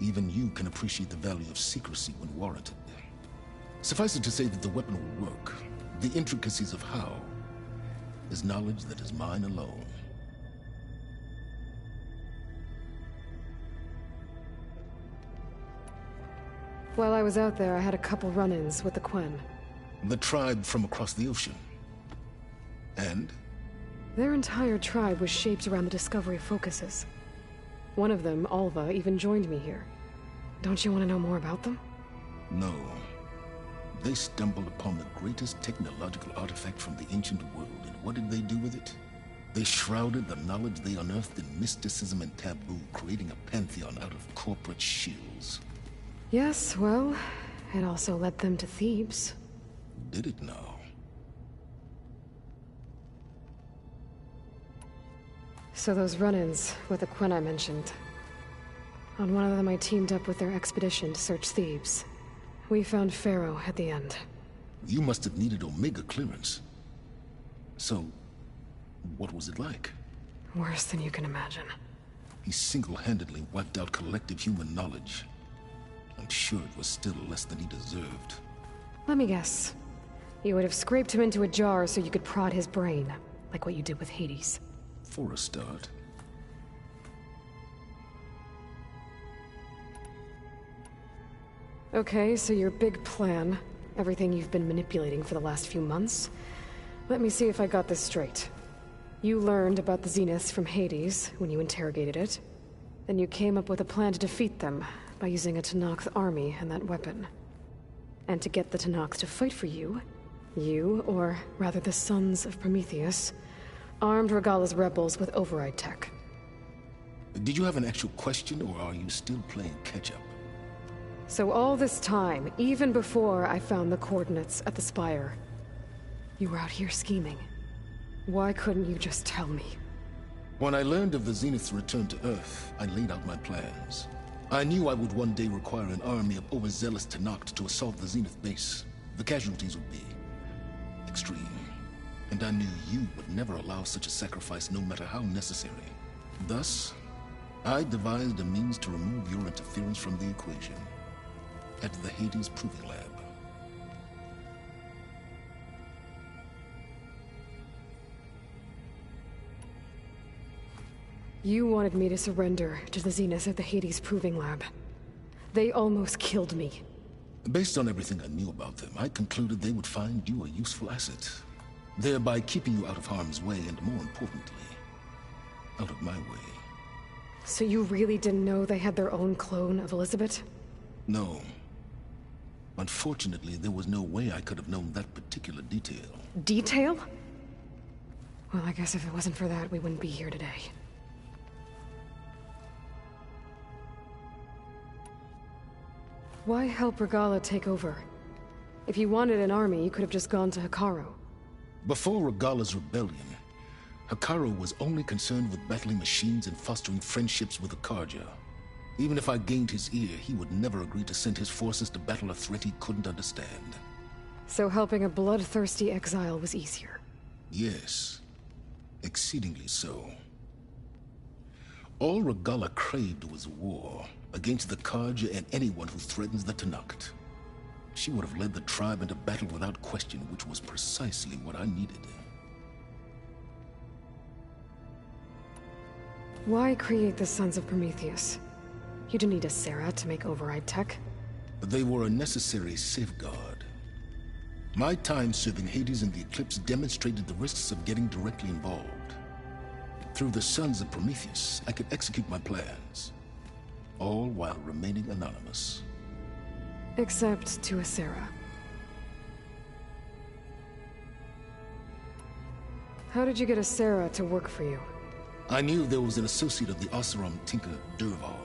even you can appreciate the value of secrecy when warranted. Suffice it to say that the weapon will work. The intricacies of how is knowledge that is mine alone. While I was out there, I had a couple run-ins with the Quen. The tribe from across the ocean. And? Their entire tribe was shaped around the discovery of focuses. One of them, Alva, even joined me here. Don't you want to know more about them? No. They stumbled upon the greatest technological artifact from the ancient world, and what did they do with it? They shrouded the knowledge they unearthed in mysticism and taboo, creating a pantheon out of corporate shills. Yes, well, it also led them to Thebes. Did it now? So those run-ins with the Quen I mentioned. On one of them I teamed up with their expedition to search Thebes. We found Pharaoh at the end. You must have needed Omega clearance. So, what was it like? Worse than you can imagine. He single-handedly wiped out collective human knowledge. I'm sure it was still less than he deserved. Let me guess. You would have scraped him into a jar so you could prod his brain, like what you did with Hades. For a start. Okay, so your big plan, everything you've been manipulating for the last few months. Let me see if I got this straight. You learned about the Zeniths from Hades when you interrogated it. Then you came up with a plan to defeat them by using a Tenakth army and that weapon. And to get the Tenakth to fight for you, or rather the Sons of Prometheus, armed Regala's rebels with override tech. Did you have an actual question, or are you still playing catch-up? So all this time, even before I found the coordinates at the Spire, you were out here scheming. Why couldn't you just tell me? When I learned of the Zenith's return to Earth, I laid out my plans. I knew I would one day require an army of overzealous Tenakth to assault the Zenith base. The casualties would be extreme. And I knew you would never allow such a sacrifice, no matter how necessary. Thus, I devised a means to remove your interference from the equation. At the Hades Proving Lab. You wanted me to surrender to the Zeniths at the Hades Proving Lab. They almost killed me. Based on everything I knew about them, I concluded they would find you a useful asset, thereby keeping you out of harm's way and, more importantly, out of my way. So you really didn't know they had their own clone of Elizabeth? No. Unfortunately, there was no way I could have known that particular detail. Detail? Well, I guess if it wasn't for that, we wouldn't be here today. Why help Regala take over? If you wanted an army, you could have just gone to Hekarro. Before Regala's rebellion, Hekarro was only concerned with battling machines and fostering friendships with the Karja. Even if I gained his ear, he would never agree to send his forces to battle a threat he couldn't understand. So helping a bloodthirsty exile was easier? Yes. Exceedingly so. All Regala craved was war, against the Karja and anyone who threatens the Tenakth. She would have led the tribe into battle without question, which was precisely what I needed. Why create the Sons of Prometheus? You didn't need a Sarah to make override tech. They were a necessary safeguard. My time serving Hades in the Eclipse demonstrated the risks of getting directly involved. Through the Sons of Prometheus, I could execute my plans, all while remaining anonymous. Except to a Sarah. How did you get a Sarah to work for you? I knew there was an associate of the Oseram tinker, Derval,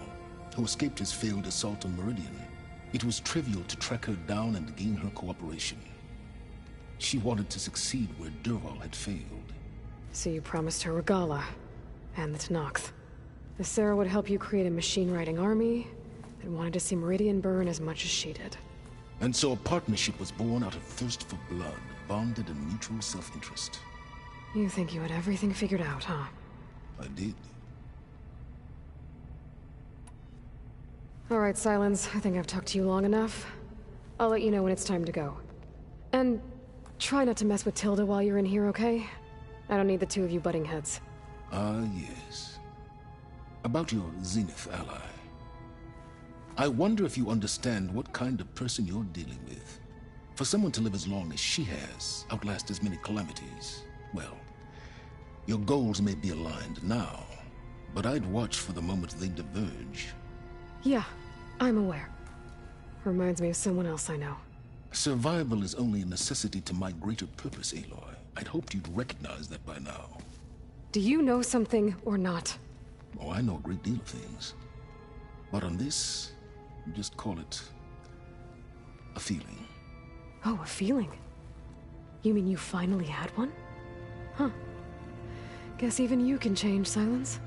who escaped his failed assault on Meridian. It was trivial to track her down and gain her cooperation. She wanted to succeed where Derval had failed. So you promised her Regala, and the Tenakth. The Sarah would help you create a machine-riding army that wanted to see Meridian burn as much as she did. And so a partnership was born out of thirst for blood, bonded in mutual self-interest. You think you had everything figured out, huh? I did. All right, Silence. I think I've talked to you long enough. I'll let you know when it's time to go. And try not to mess with Tilda while you're in here, okay? I don't need the two of you butting heads. Ah, yes. About your Zenith ally. I wonder if you understand what kind of person you're dealing with. For someone to live as long as she has, outlast as many calamities, well, your goals may be aligned now, but I'd watch for the moment they diverge. Yeah, I'm aware. Reminds me of someone else I know. Survival is only a necessity to my greater purpose, Aloy. I'd hoped you'd recognize that by now. Do you know something or not? Oh, I know a great deal of things. But on this, just call it a feeling. Oh, a feeling? You mean you finally had one? Huh. Guess even you can change, Silence.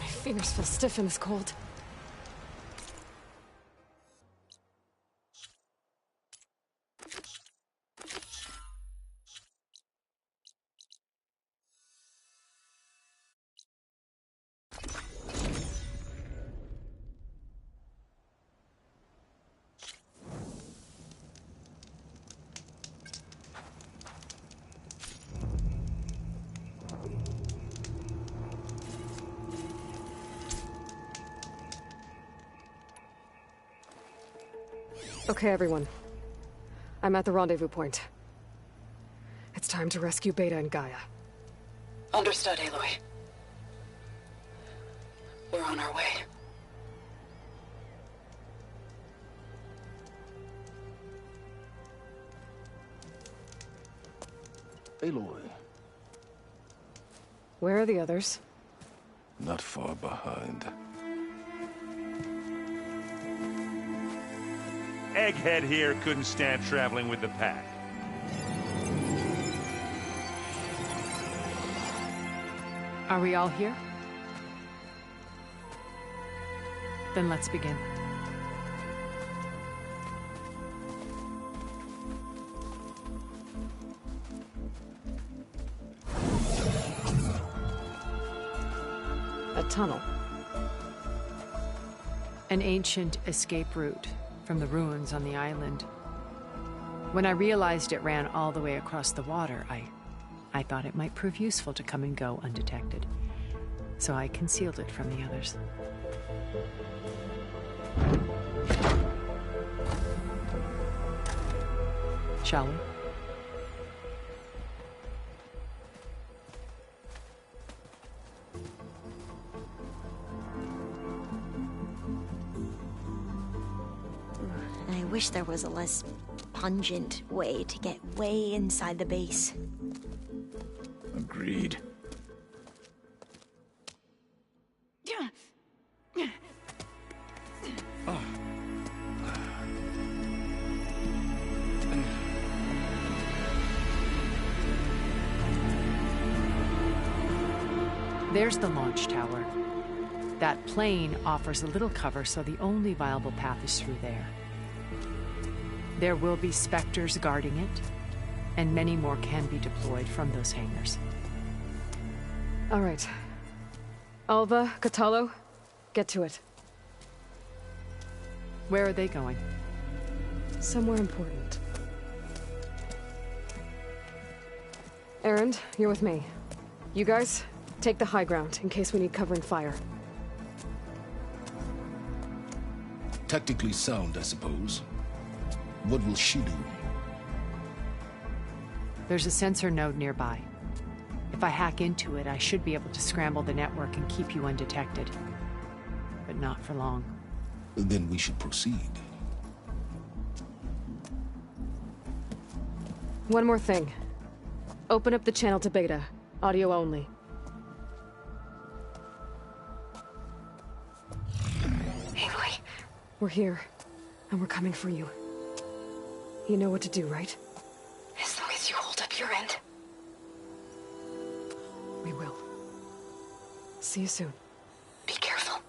My fingers feel stiff in this cold. Okay, everyone. I'm at the rendezvous point. It's time to rescue Beta and Gaia. Understood, Aloy. We're on our way. Aloy, Where are the others? not far behind. Egghead here couldn't stand traveling with the pack. Are we all here? Then let's begin. A tunnel. An ancient escape route from the ruins on the island. When I realized it ran all the way across the water, I thought it might prove useful to come and go undetected. So I concealed it from the others. Shall we? I wish there was a less pungent way to get way inside the base. Agreed. There's the launch tower. That plane offers a little cover, so the only viable path is through there. There will be Spectres guarding it, and many more can be deployed from those hangars. All right. Alva, Catalo, get to it. Where are they going? Somewhere important. Erend, you're with me. You guys, take the high ground in case we need covering fire. Tactically sound, I suppose. What will she do? There's a sensor node nearby. If I hack into it, I should be able to scramble the network and keep you undetected. But not for long. Then we should proceed. One more thing. Open up the channel to Beta. Audio only. Aloy. We're here, and we're coming for you. You know what to do, right? As long as you hold up your end. We will. See you soon. Be careful.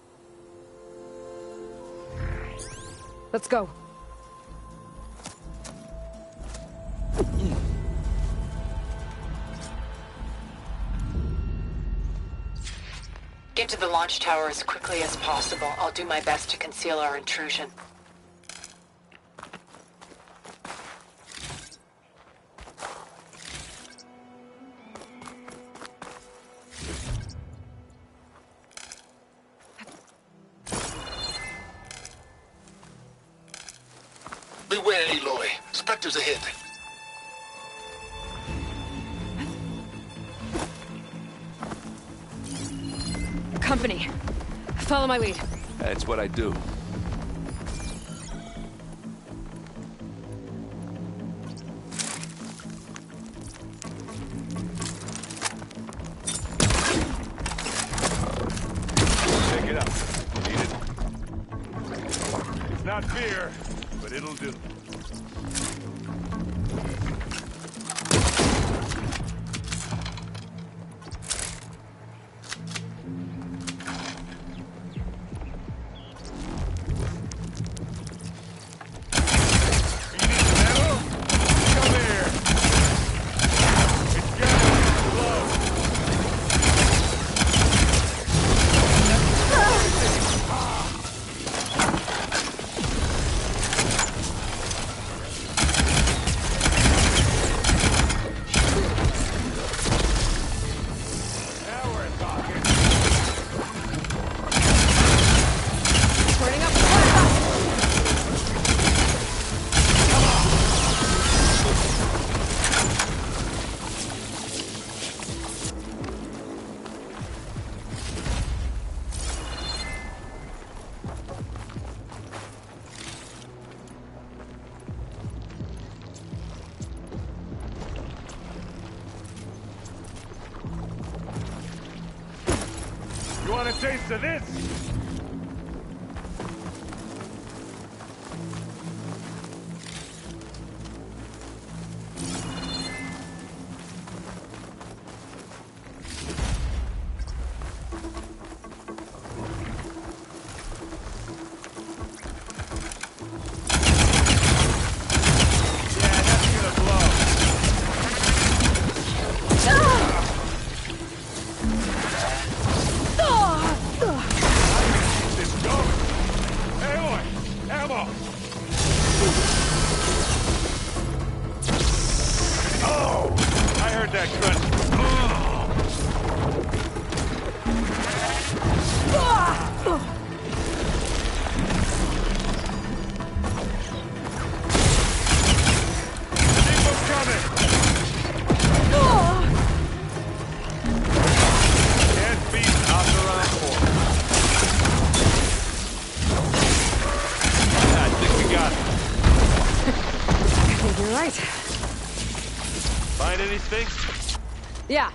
Let's go. Get to the launch tower as quickly as possible. I'll do my best to conceal our intrusion. Beware, Aloy. Spectres ahead. Company. Follow my lead. That's what I do. Pick it up. Need it? It's not fear, but it'll do. taste of this? Yeah. I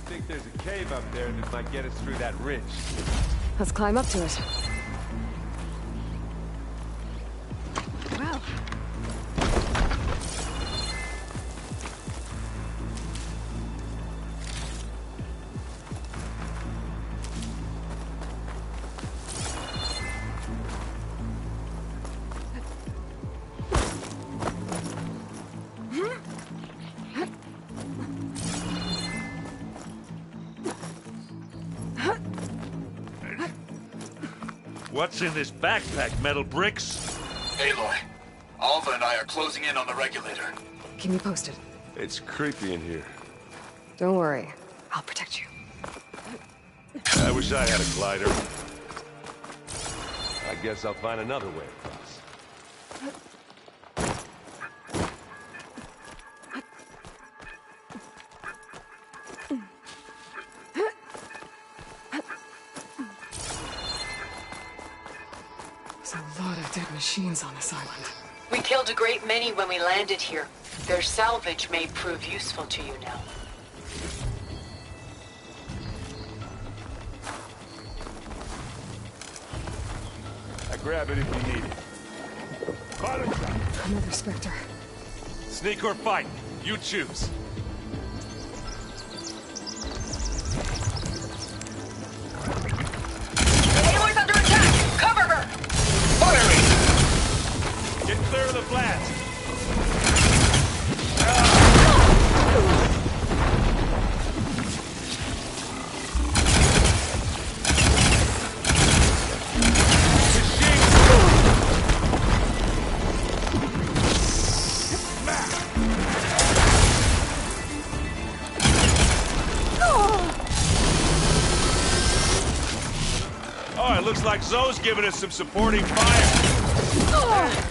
think there's a cave up there that might get us through that ridge. Let's climb up to it. Well. What's in this backpack, metal bricks? Aloy, Alva and I are closing in on the regulator. Keep me posted. It's creepy in here. Don't worry. I'll protect you. I wish I had a glider. I guess I'll find another way across. There's a lot of dead machines on this island. We killed a great many when we landed here. Their salvage may prove useful to you now. I grab it if you need it. Pilot shot. Another Spectre. Sneak or fight, you choose. Aloy's under attack! Cover her! Firing! Get clear of the blast! Oh, it looks like Zoe's giving us some supporting fire.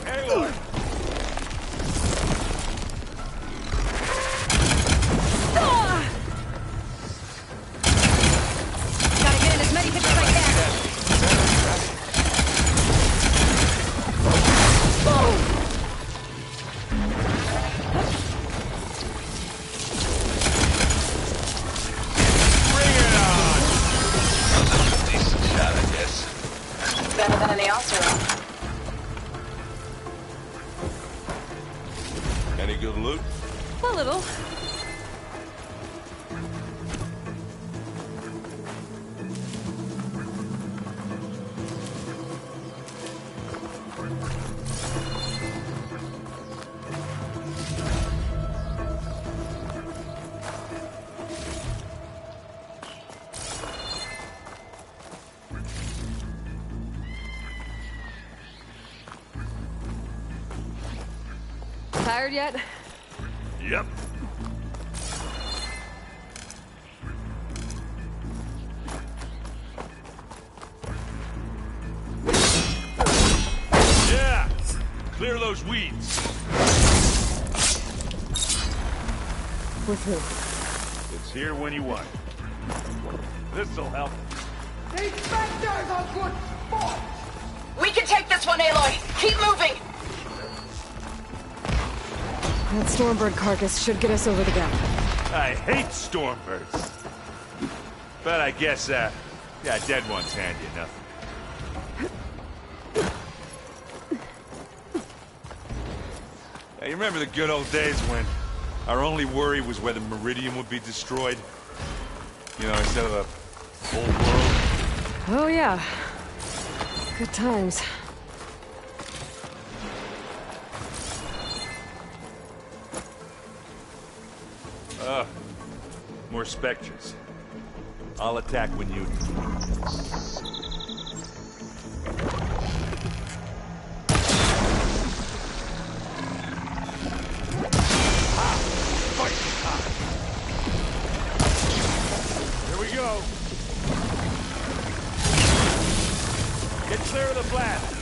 Hey, Aloy. Gotta get in as many pictures as I can. Bring it on! Decent shot, I guess. Better than any else around. Any good loot? A little. Tired yet? Yep. Yeah! Clear those weeds. With who? It's here when you want it. This'll help. These specters are good sport! We can take this one, Aloy! Keep moving! That Stormbird carcass should get us over the gap. I hate Stormbirds. But I guess, yeah, dead ones hand you nothing. Yeah, you remember the good old days when our only worry was whether Meridian would be destroyed? You know, instead of the whole world? Oh yeah. Good times. More Spectres. I'll attack when you... Here we go. Get clear of the blast.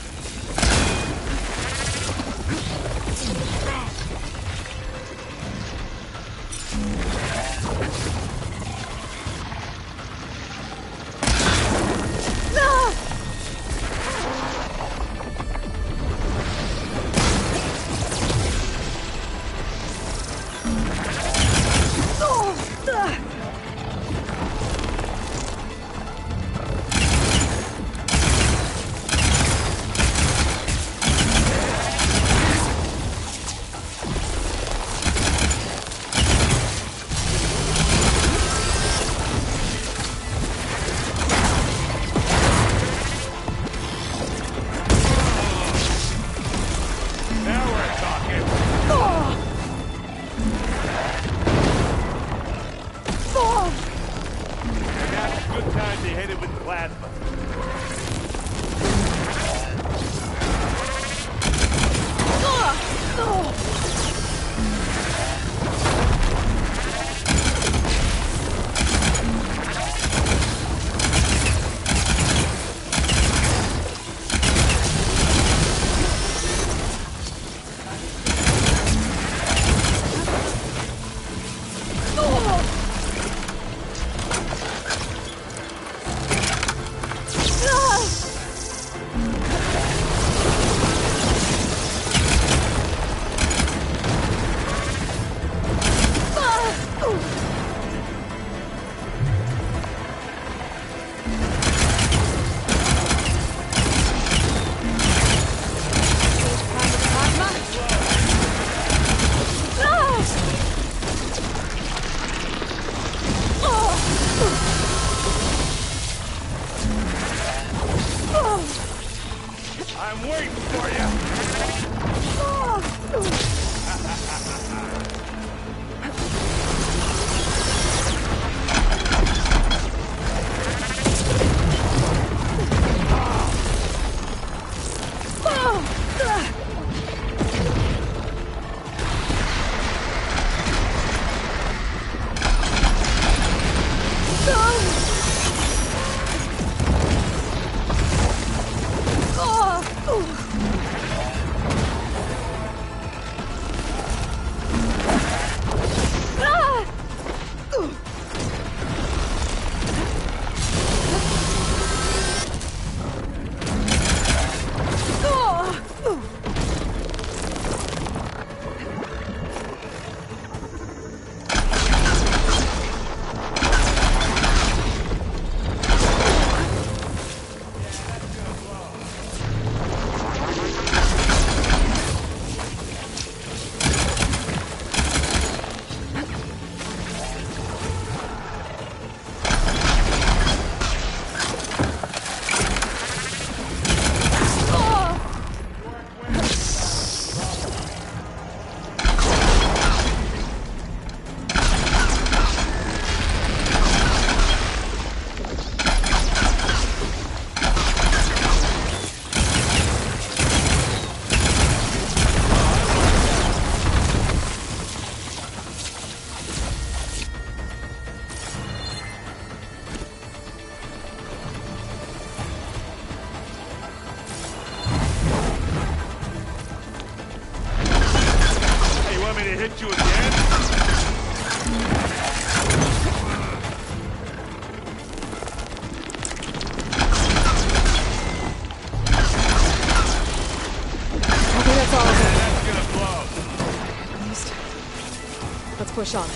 push on.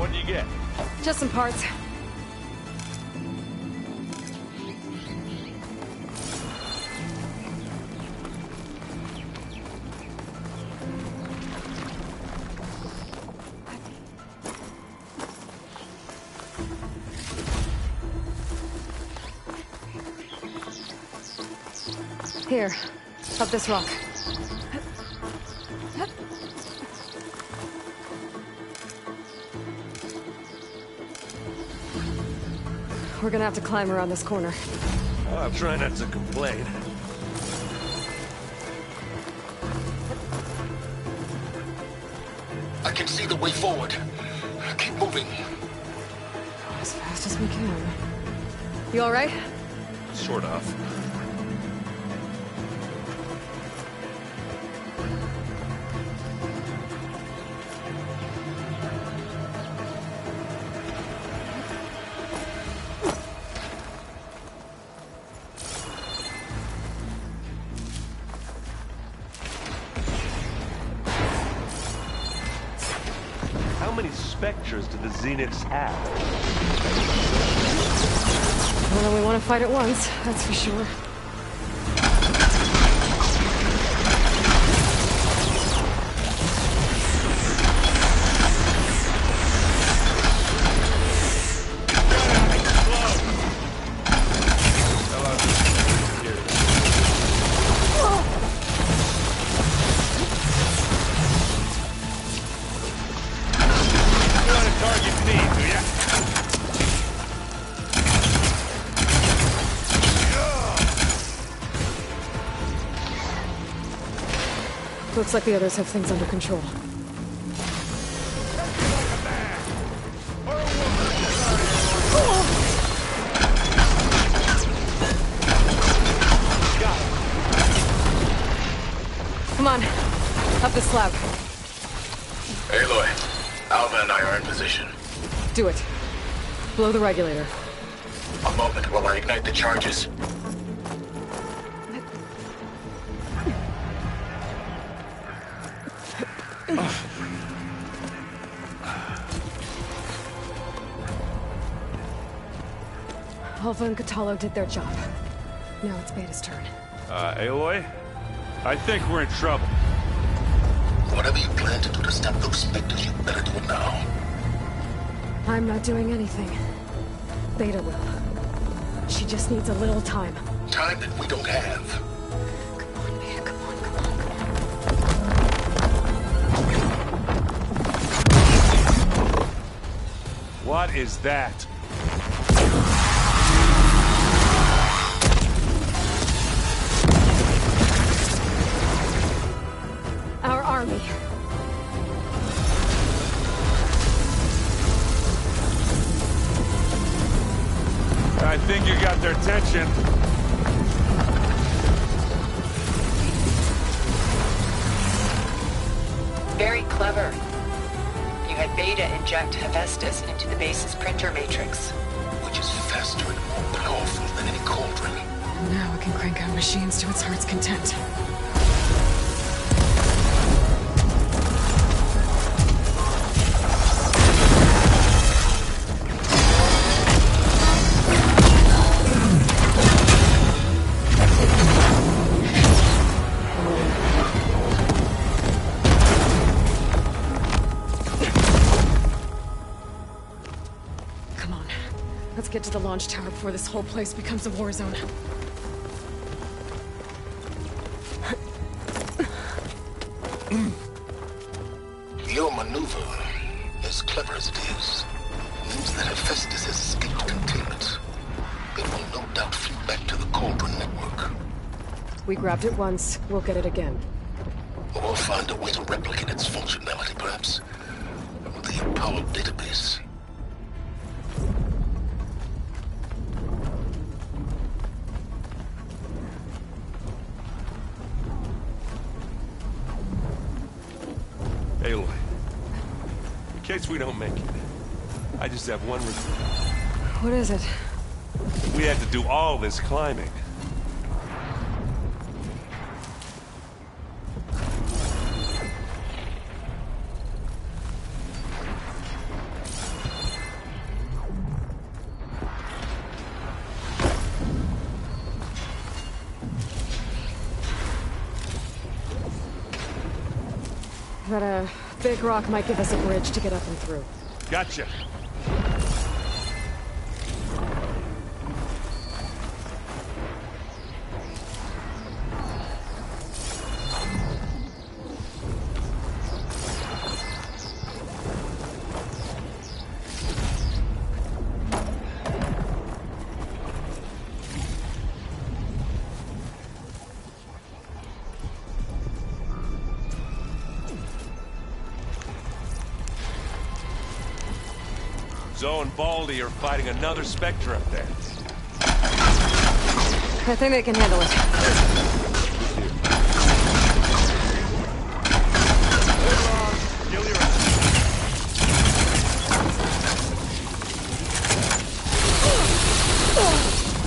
What do you get? Just some parts. Here, up this rock. We're gonna have to climb around this corner. I'll try not to complain. I can see the way forward. Keep moving. As fast as we can. You all right? Sort of. How many Spectres do the Zeniths have? Well, we want to fight at once, that's for sure. Looks like the others have things under control. Come on, up the slab. Aloy, Alva and I are in position. Do it. Blow the regulator. A moment while I ignite the charges. Alpha and Catalo did their job. Now it's Beta's turn. Aloy? I think we're in trouble. Whatever you plan to do to stop those specters, you better do it now. I'm not doing anything. Beta will. She just needs a little time. Time that we don't have. Come on, Beta, come on, come on. What is that? Our army. I think you got their attention. Very clever. You had Beta inject Hephaestus into the base's printer matrix. Which is faster and more powerful than any cauldron. Now it can crank out machines to its heart's content. Get to the launch tower before this whole place becomes a war zone. Your maneuver, as clever as it is, means that Hephaestus has escaped containment. It will no doubt flee back to the Cauldron network. We grabbed it once, we'll get it again. Or find a way to replicate its functionality, perhaps. With the Apollo database. Aloy, in case we don't make it, I just have one request. What is it? We had to do all this climbing. that a big rock might give us a bridge to get up and through. Gotcha. Zoe and Baldy are fighting another Spectre up there. I think they can handle it.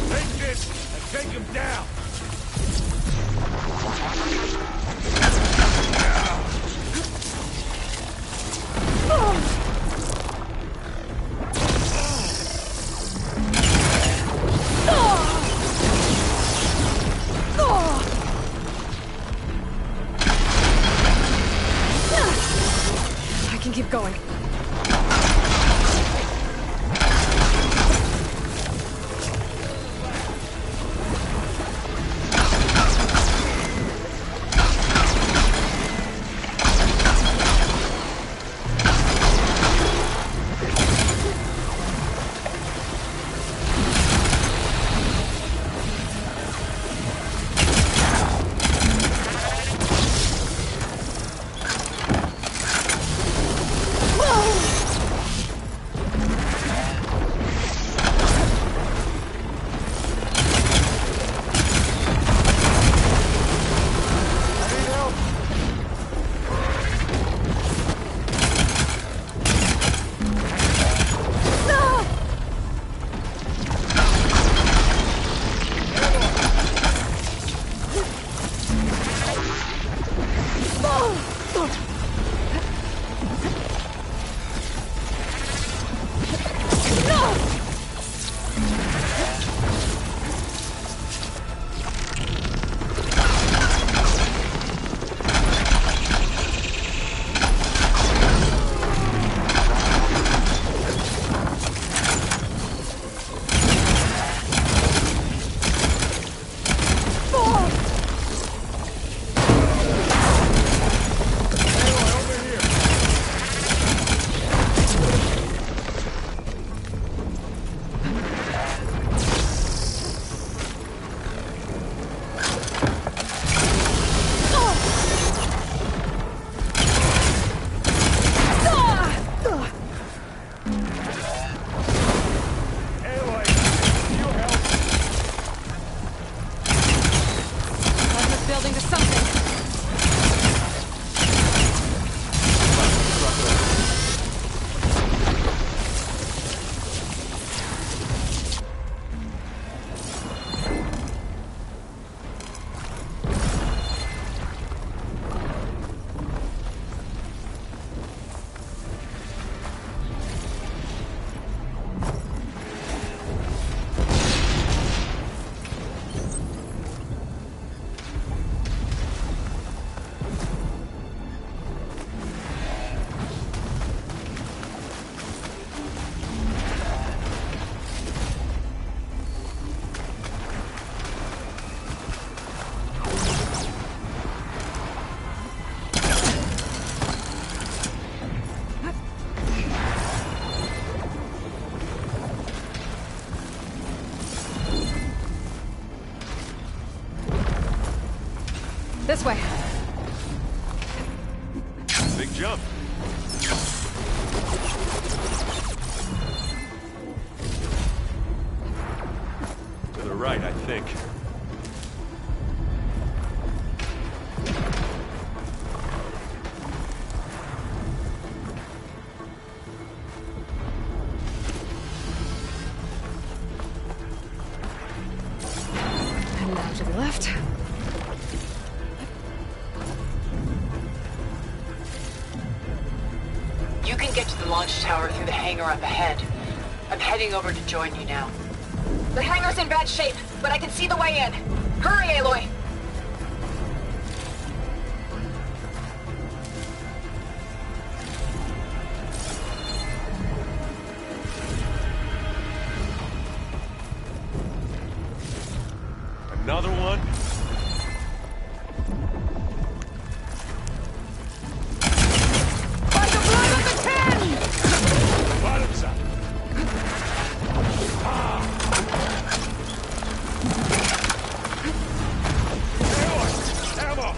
Take this and take him down. I can keep going. This way. Big jump. To the right, I think. And now to the left. You can get to the launch tower through the hangar up ahead. I'm heading over to join you now. The hangar's in bad shape, but I can see the way in. Hurry, Aloy! Another one? By the blood of the Ten! Bottoms up! Ammo!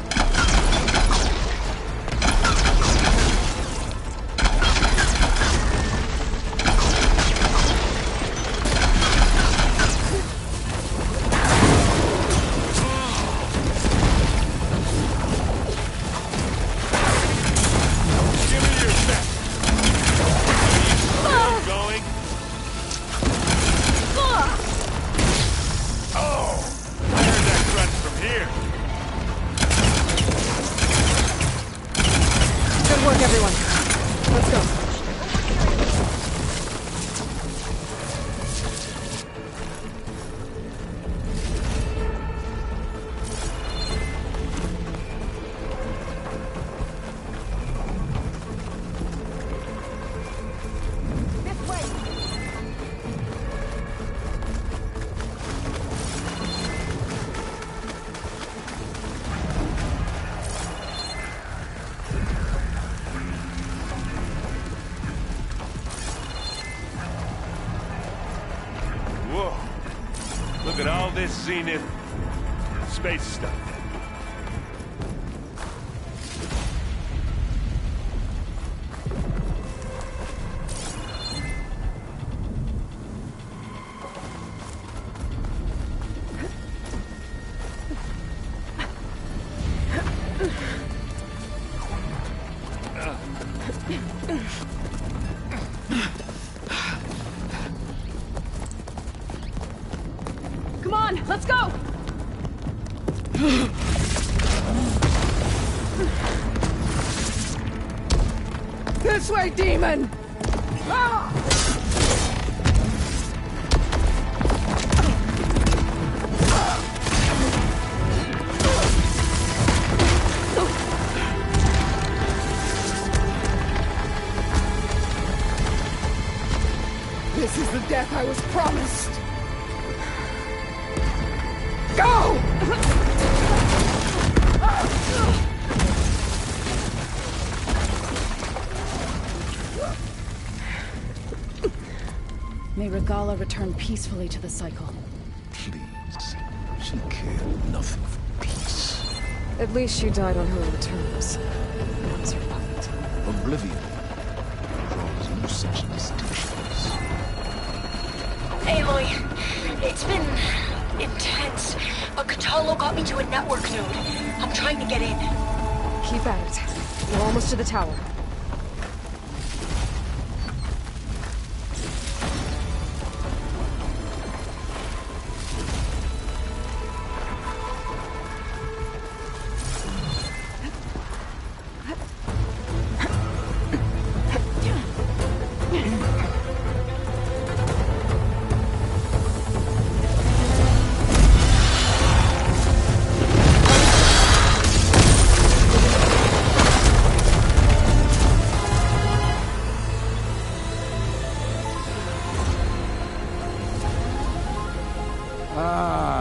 Look at all this Zenith space stuff. Come on, let's go! This way, demon! Ah! This is the death I was promised! Go! May Regala return peacefully to the cycle. Please. She cared nothing for peace. At least she died on her own terms. That was her point. Oblivion draws no such distinctions. Aloy, it's been intense, but Catalo got me to a network node. I'm trying to get in. Keep at it. We're almost to the tower.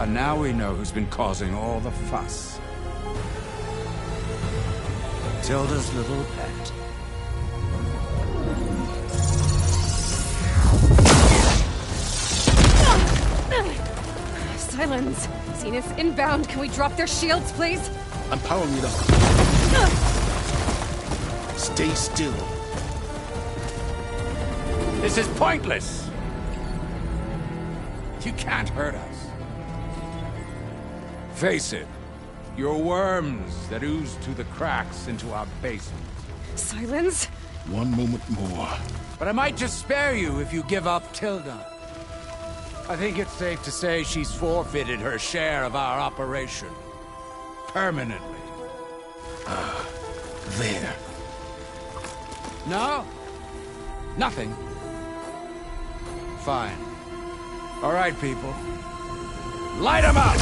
Now we know who's been causing all the fuss. Tilda's little pet. Silence! Zenith inbound. Can we drop their shields, please? I'm powering it up. Stay still. This is pointless! You can't hurt us. Face it, you're worms that ooze through the cracks into our basement. Silence? One moment more. But I might just spare you if you give up Tilda. I think it's safe to say she's forfeited her share of our operation. Permanently. There. No? Nothing? Fine. All right, people. Light 'em up!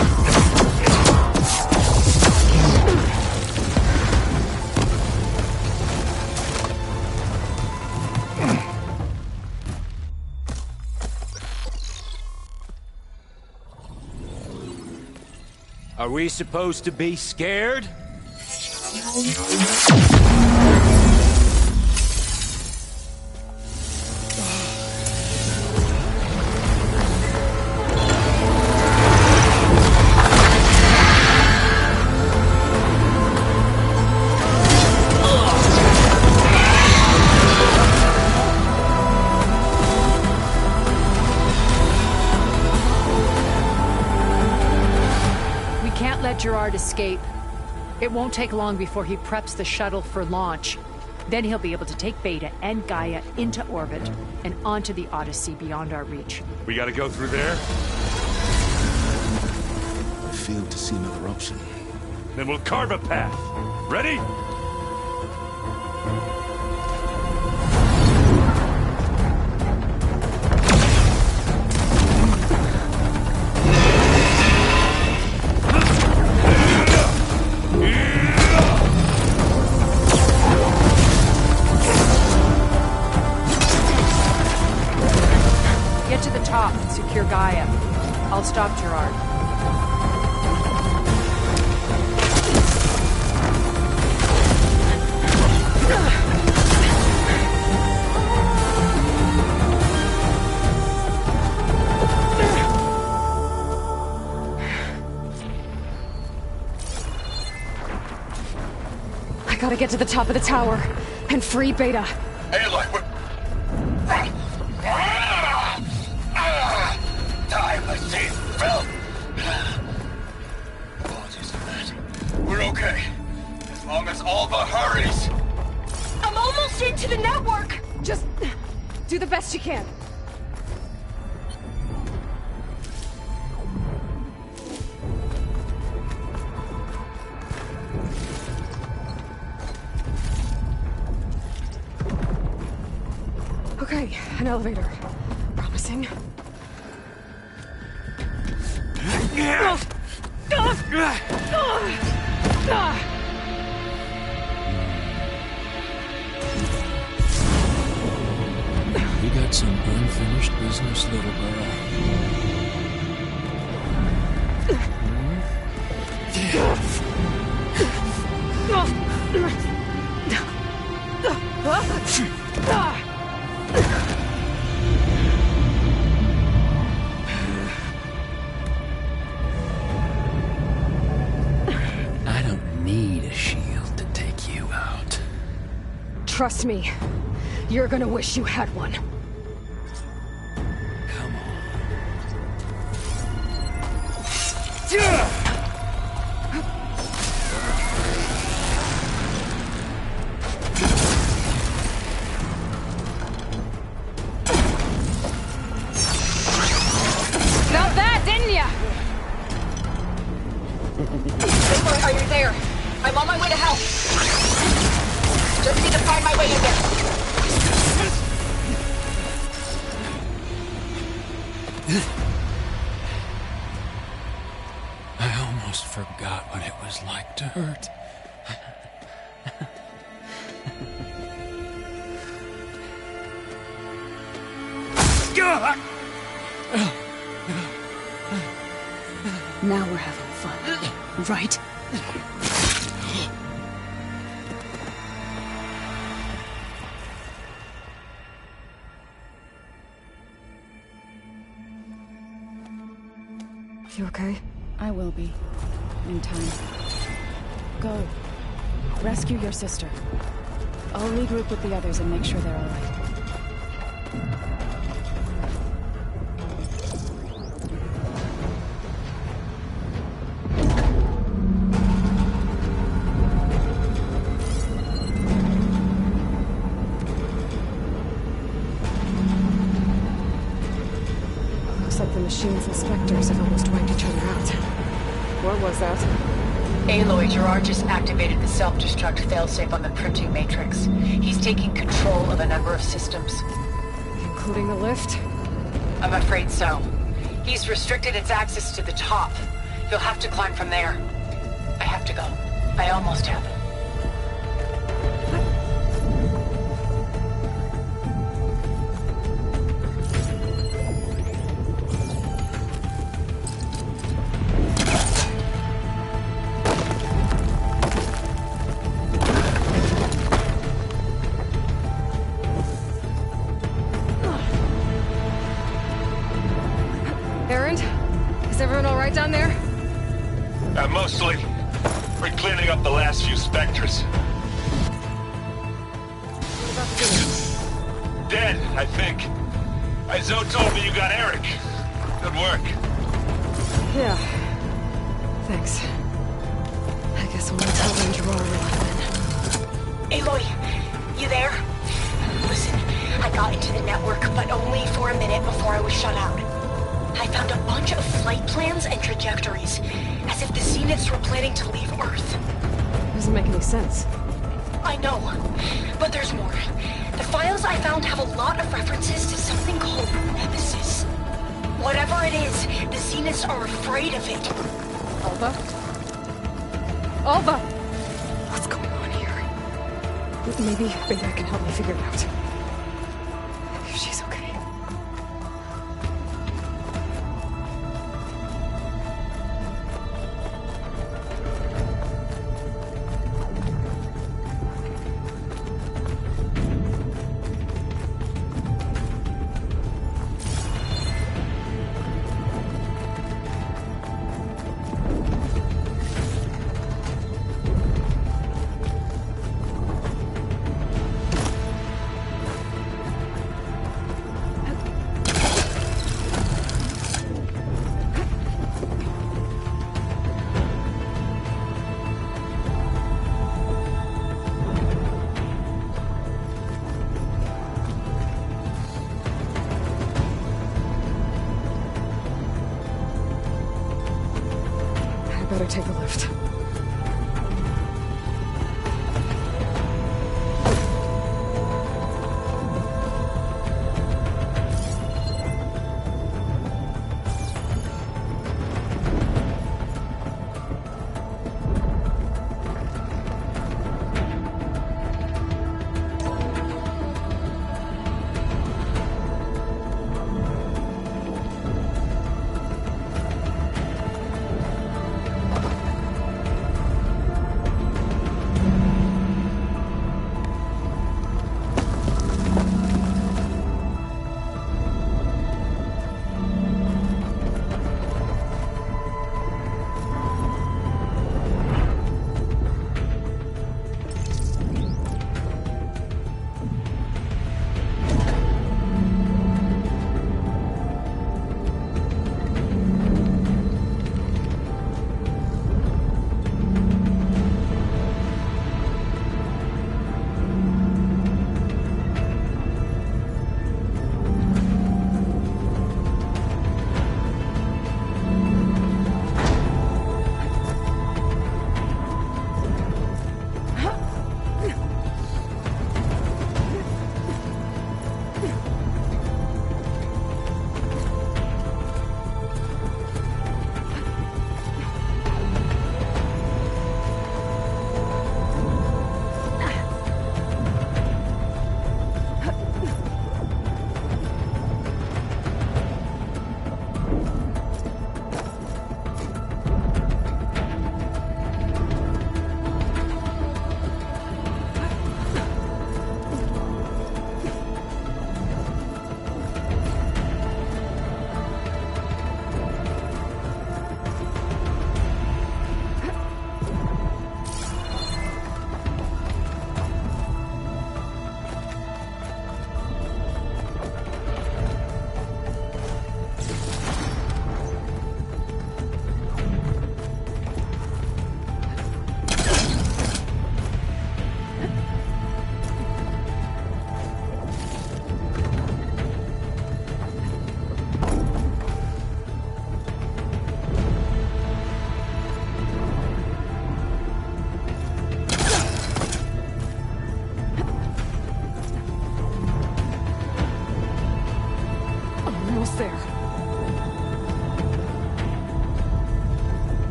Are we supposed to be scared? Gerard escape. It won't take long before he preps the shuttle for launch. Then he'll be able to take Beta and Gaia into orbit and onto the Odyssey beyond our reach. We gotta go through there? I failed to see another option. Then we'll carve a path. Ready? Secure Gaia. I'll stop Gerard. I gotta get to the top of the tower and free Beta. Aloy, we're okay. As long as Alva hurries. I'm almost into the network! Just do the best you can. Okay, an elevator. Promising. You got some unfinished business, little girl. I don't need a shield to take you out. Trust me, you're gonna wish you had one. Come on. Now that, didn't ya? Are you there? I'm on my way to help. Just need to find my way in there. I almost forgot what it was like to hurt. Now we're having fun, right? You okay? I will be. In time. Go. Rescue your sister. I'll regroup with the others and make sure they're all right. Looks like the machine's inspectors have almost wiped each other out. What was that? Aloy, Gerard just activated the self-destruct failsafe on the printing matrix. He's taking control of a number of systems. Including the lift? I'm afraid so. He's restricted its access to the top. You'll have to climb from there. I have to go. I almost have. Mostly, we're cleaning up the last few specters. Dead, I think. Zoe told me you got Eric. Good work. Yeah. Thanks. I guess we'll tell them Gerard we're then. Aloy, you there? Listen, I got into the network, but only for a minute before I was shut out. I found a bunch of flight plans and trajectories, as if the Zeniths were planning to leave Earth. Doesn't make any sense. I know, but there's more. The files I found have a lot of references to something called Nemesis. Whatever it is, the Zeniths are afraid of it. Alva? Alva! What's going on here? Maybe Beta can help me figure it out. If she's okay. Better take a lift.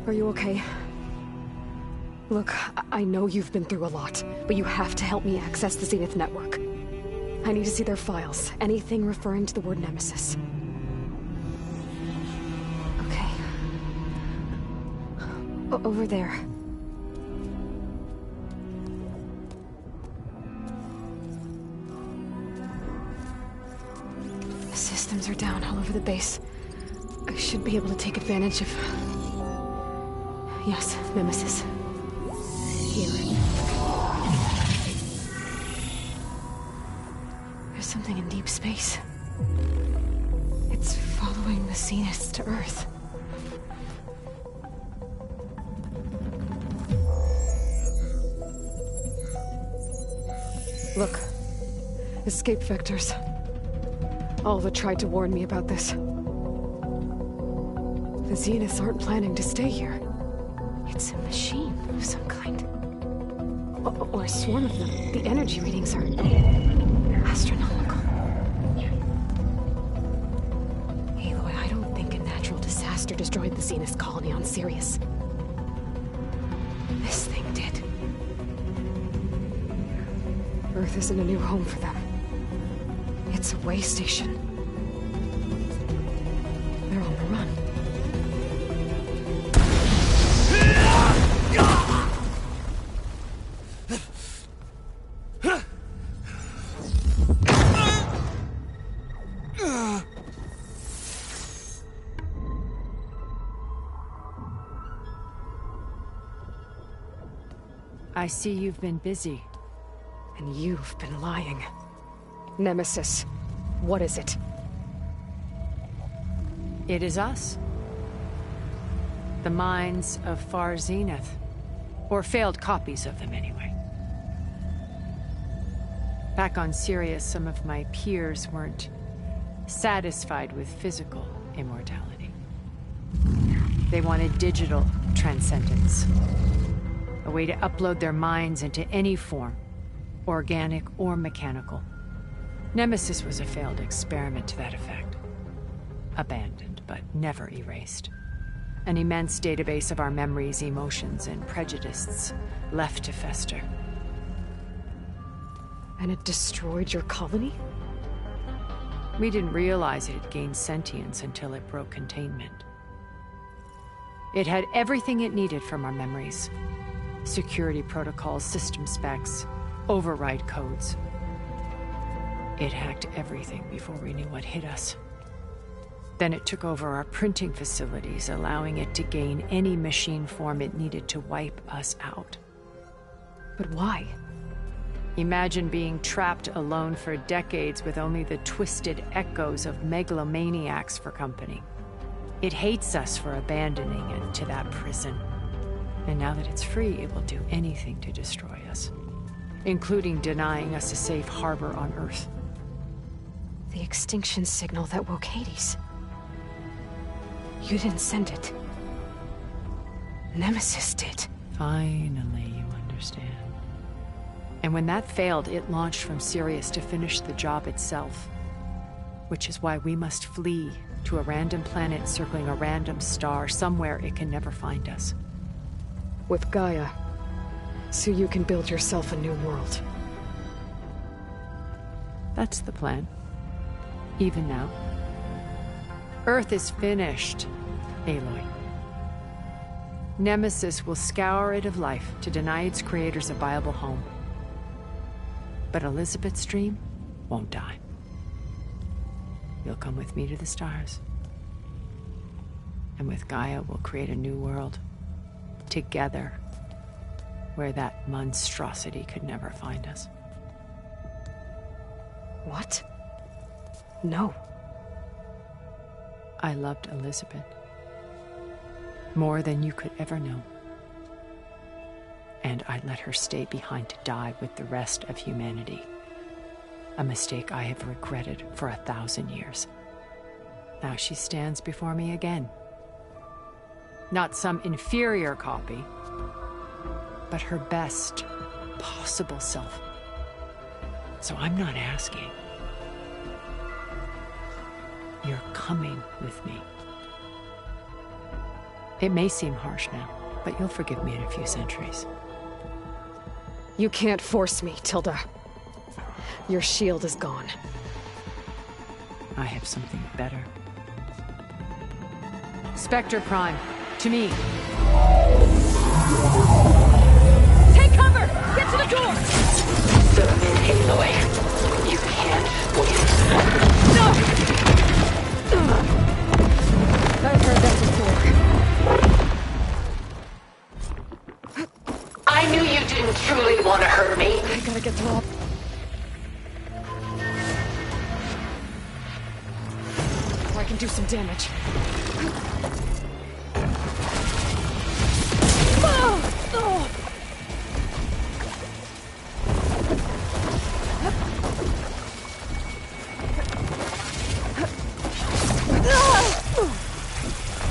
Are you okay? Look, I know you've been through a lot, but you have to help me access the Zenith network. I need to see their files. Anything referring to the word Nemesis. Okay. Over there. The systems are down all over the base. I should be able to take advantage of... Yes, Nemesis. Here. There's something in deep space. It's following the Zeniths to Earth. Look. Escape vectors. Alva tried to warn me about this. The Zeniths aren't planning to stay here. It's a machine of some kind. Or a swarm of them. The energy readings are... astronomical. Aloy, I don't think a natural disaster destroyed the Zenith colony on Sirius. This thing did. Earth isn't a new home for them. It's a way station. They're on the run. I see you've been busy. And you've been lying. Nemesis, what is it? It is us. The minds of Far Zenith. Or failed copies of them, anyway. Back on Sirius, some of my peers weren't satisfied with physical immortality. They wanted digital transcendence. A way to upload their minds into any form, organic or mechanical. Nemesis was a failed experiment to that effect. Abandoned, but never erased. An immense database of our memories, emotions, and prejudices left to fester. And it destroyed your colony? We didn't realize it had gained sentience until it broke containment. It had everything it needed from our memories. Security protocols, system specs, override codes. It hacked everything before we knew what hit us. Then it took over our printing facilities, allowing it to gain any machine form it needed to wipe us out. But why? Imagine being trapped alone for decades with only the twisted echoes of megalomaniacs for company. It hates us for abandoning it to that prison. And now that it's free, it will do anything to destroy us, including denying us a safe harbor on Earth. The extinction signal that woke Hades. You didn't send it. Nemesis did. Finally, you understand. And when that failed, it launched from Sirius to finish the job itself. Which is why we must flee to a random planet circling a random star, somewhere it can never find us. With Gaia, so you can build yourself a new world. That's the plan. Even now. Earth is finished, Aloy. Nemesis will scour it of life to deny its creators a viable home. But Elizabeth's dream won't die. You'll come with me to the stars. And with Gaia, we'll create a new world. Together. Where that monstrosity could never find us. What? No. I loved Elizabeth. More than you could ever know. And I let her stay behind to die with the rest of humanity. A mistake I have regretted for 1,000 years. Now she stands before me again. Not some inferior copy, but her best possible self. So I'm not asking. You're coming with me. It may seem harsh now, but you'll forgive me in a few centuries. You can't force me, Tilda. Your shield is gone. I have something better. Spectre Prime, to me. Take cover! Get to the door! Submit, Aloy. You can't win. No! I've heard that before. I knew you didn't truly want to hurt me. I gotta get to all... I can do some damage.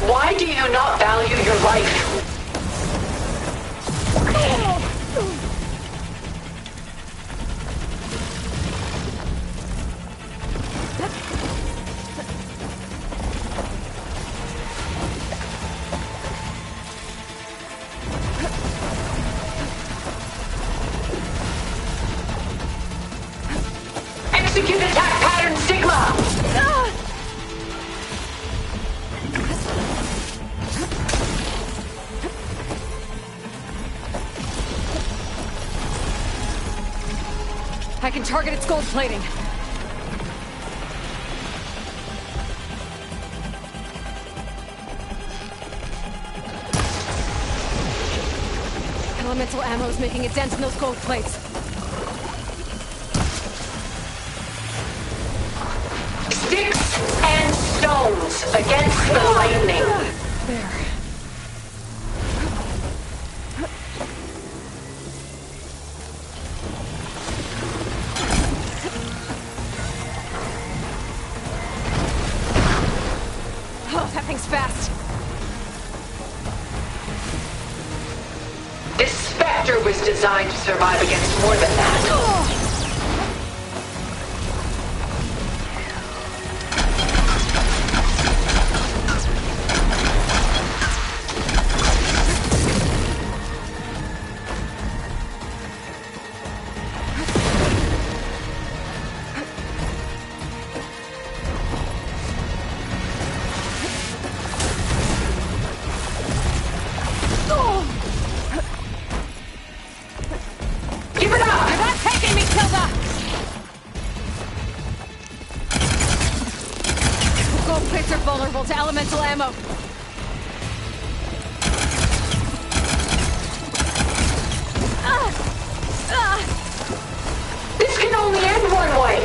Why do you not value your life? Execute attack pattern Sigma! I can target its gold plating. Elemental ammo is making a dent in those gold plates. Sticks and stones against the lightning. There. Oh, that thing's fast. This Spectre was designed to survive against more than that. Give it up! You're not taking me, Tilda! The gold plates are vulnerable to elemental ammo. This can only end one way!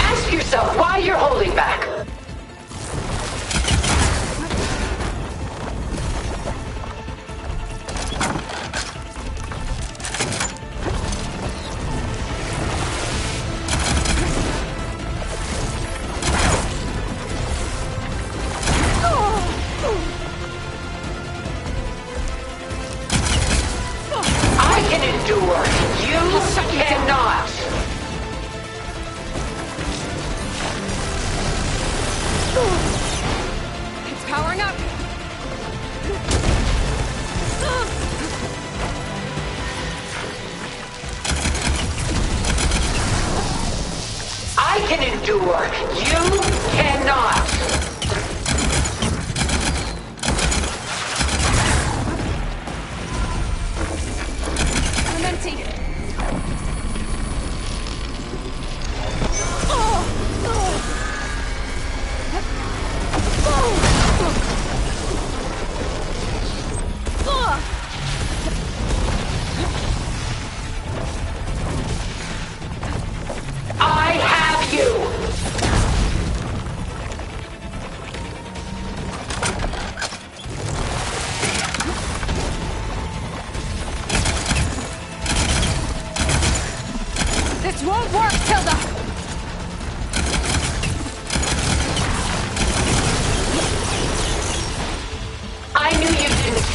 Ask yourself why you're holding back. I can endure. You cannot. It's powering up. I can endure. You cannot. I'm empty. I have you.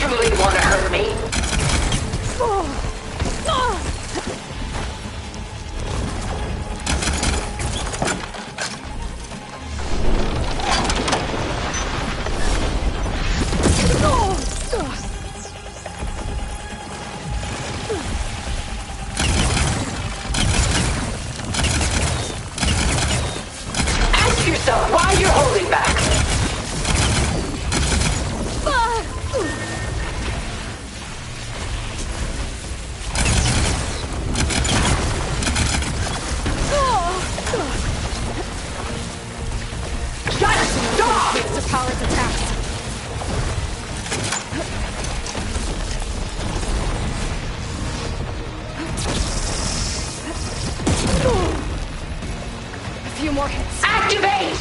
truly want to hurt me? Ask yourself why you're holding back. To power its attacks. A few more hits. Activate!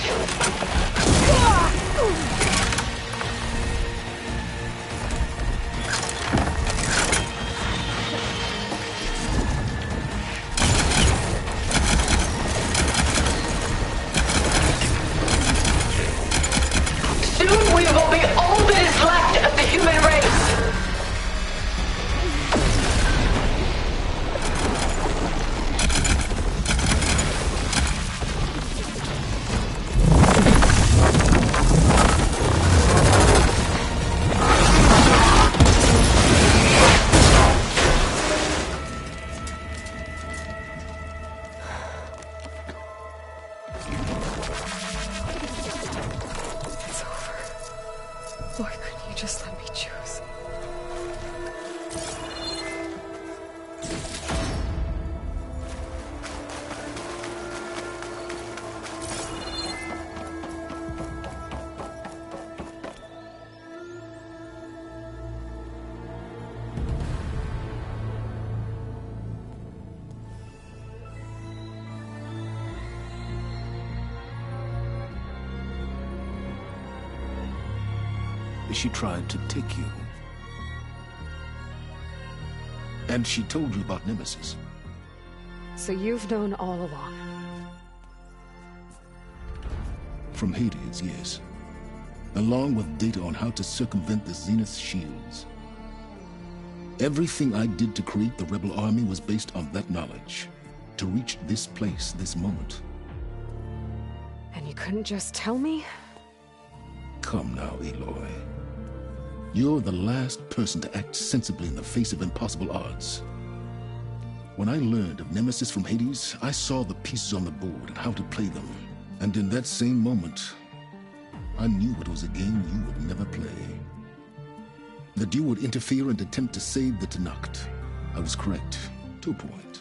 Soon we will be all that is left of the human race. It's over. Why couldn't you just let me choose? She tried to take you. And she told you about Nemesis. So you've known all along. From Hades, yes. Along with data on how to circumvent the Zenith shields. Everything I did to create the rebel army was based on that knowledge. To reach this place, this moment. And you couldn't just tell me? Come now, Aloy. You're the last person to act sensibly in the face of impossible odds. When I learned of Nemesis from Hades, I saw the pieces on the board and how to play them. And in that same moment, I knew it was a game you would never play. That you would interfere and attempt to save the Tenakth. I was correct, to a point.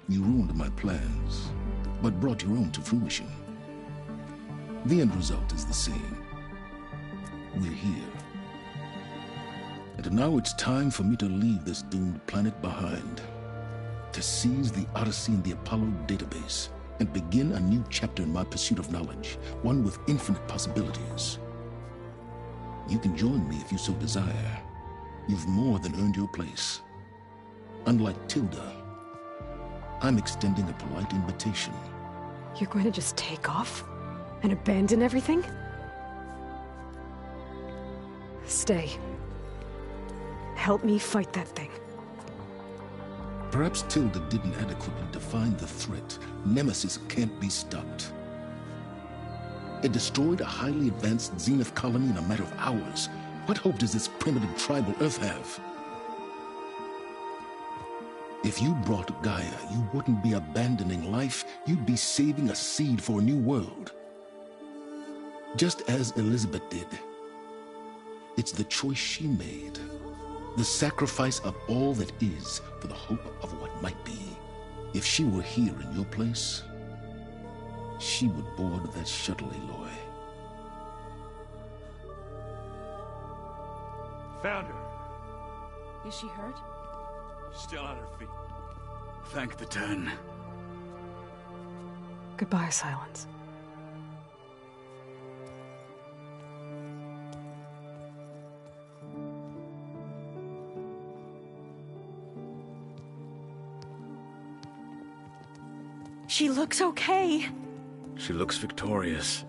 You ruined my plans, but brought your own to fruition. The end result is the same. We're here. And now it's time for me to leave this doomed planet behind. To seize the Odyssey and the Apollo database, and begin a new chapter in my pursuit of knowledge, one with infinite possibilities. You can join me if you so desire. You've more than earned your place. Unlike Tilda, I'm extending a polite invitation. You're going to just take off? And abandon everything? Stay. Help me fight that thing. Perhaps Tilda didn't adequately define the threat. Nemesis can't be stopped. It destroyed a highly advanced Zenith colony in a matter of hours. What hope does this primitive tribal Earth have? If you brought Gaia, you wouldn't be abandoning life, you'd be saving a seed for a new world. Just as Elizabeth did. It's the choice she made. The sacrifice of all that is for the hope of what might be. If she were here in your place, she would board that shuttle, Aloy. Found her. Is she hurt? Still on her feet. Thank the Ten. Goodbye, Silence. She looks okay. She looks victorious.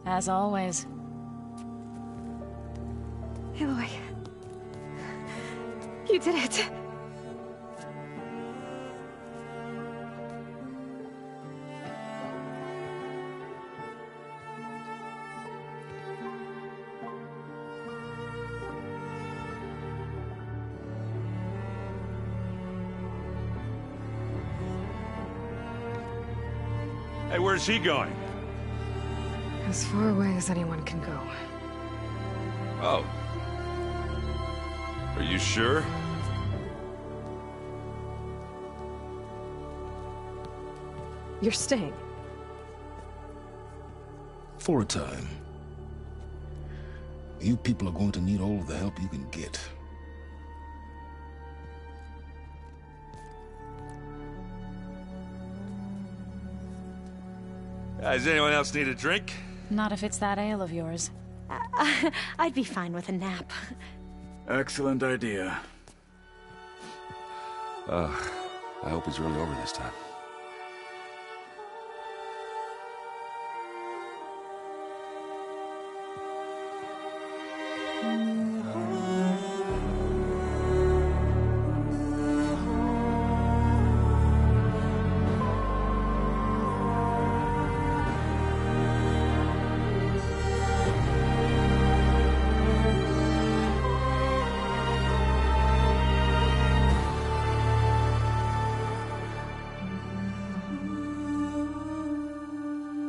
As always. Aloy. You did it. Hey, where's he going? As far away as anyone can go. Oh. Are you sure? You're staying. For a time. You people are going to need all of the help you can get. Does anyone else need a drink? Not if it's that ale of yours. I'd be fine with a nap. Excellent idea. I hope it's really over this time.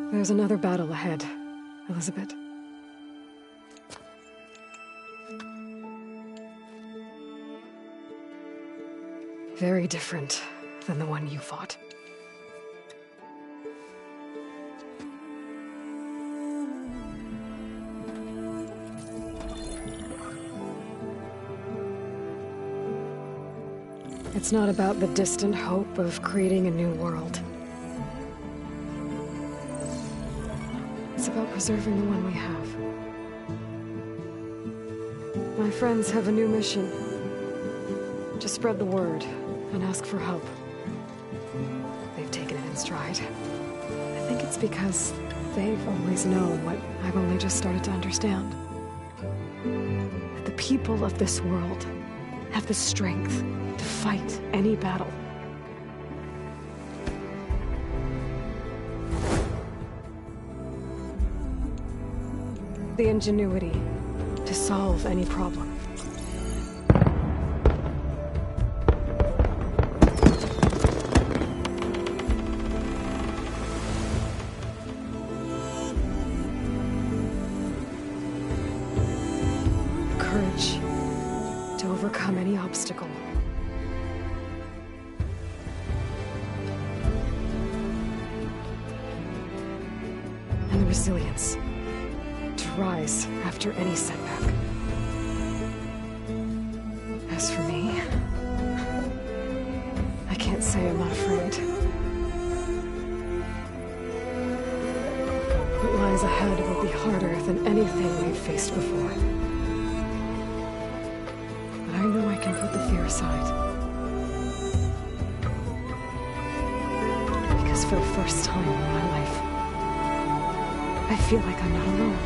There's another battle ahead, Elizabeth. Very different than the one you fought. It's not about the distant hope of creating a new world. It's about preserving the one we have. My friends have a new mission. To spread the word and ask for help. They've taken it in stride. I think it's because they've always known what I've only just started to understand. That the people of this world have the strength to fight any battle. The ingenuity to solve any problem. The courage to overcome any obstacle. And the resilience to rise after any setback. As for me, I can't say I'm not afraid. What lies ahead will be harder than anything we've faced before. But I know I can put the fear aside. Because for the first time in my life, I feel like I'm not alone.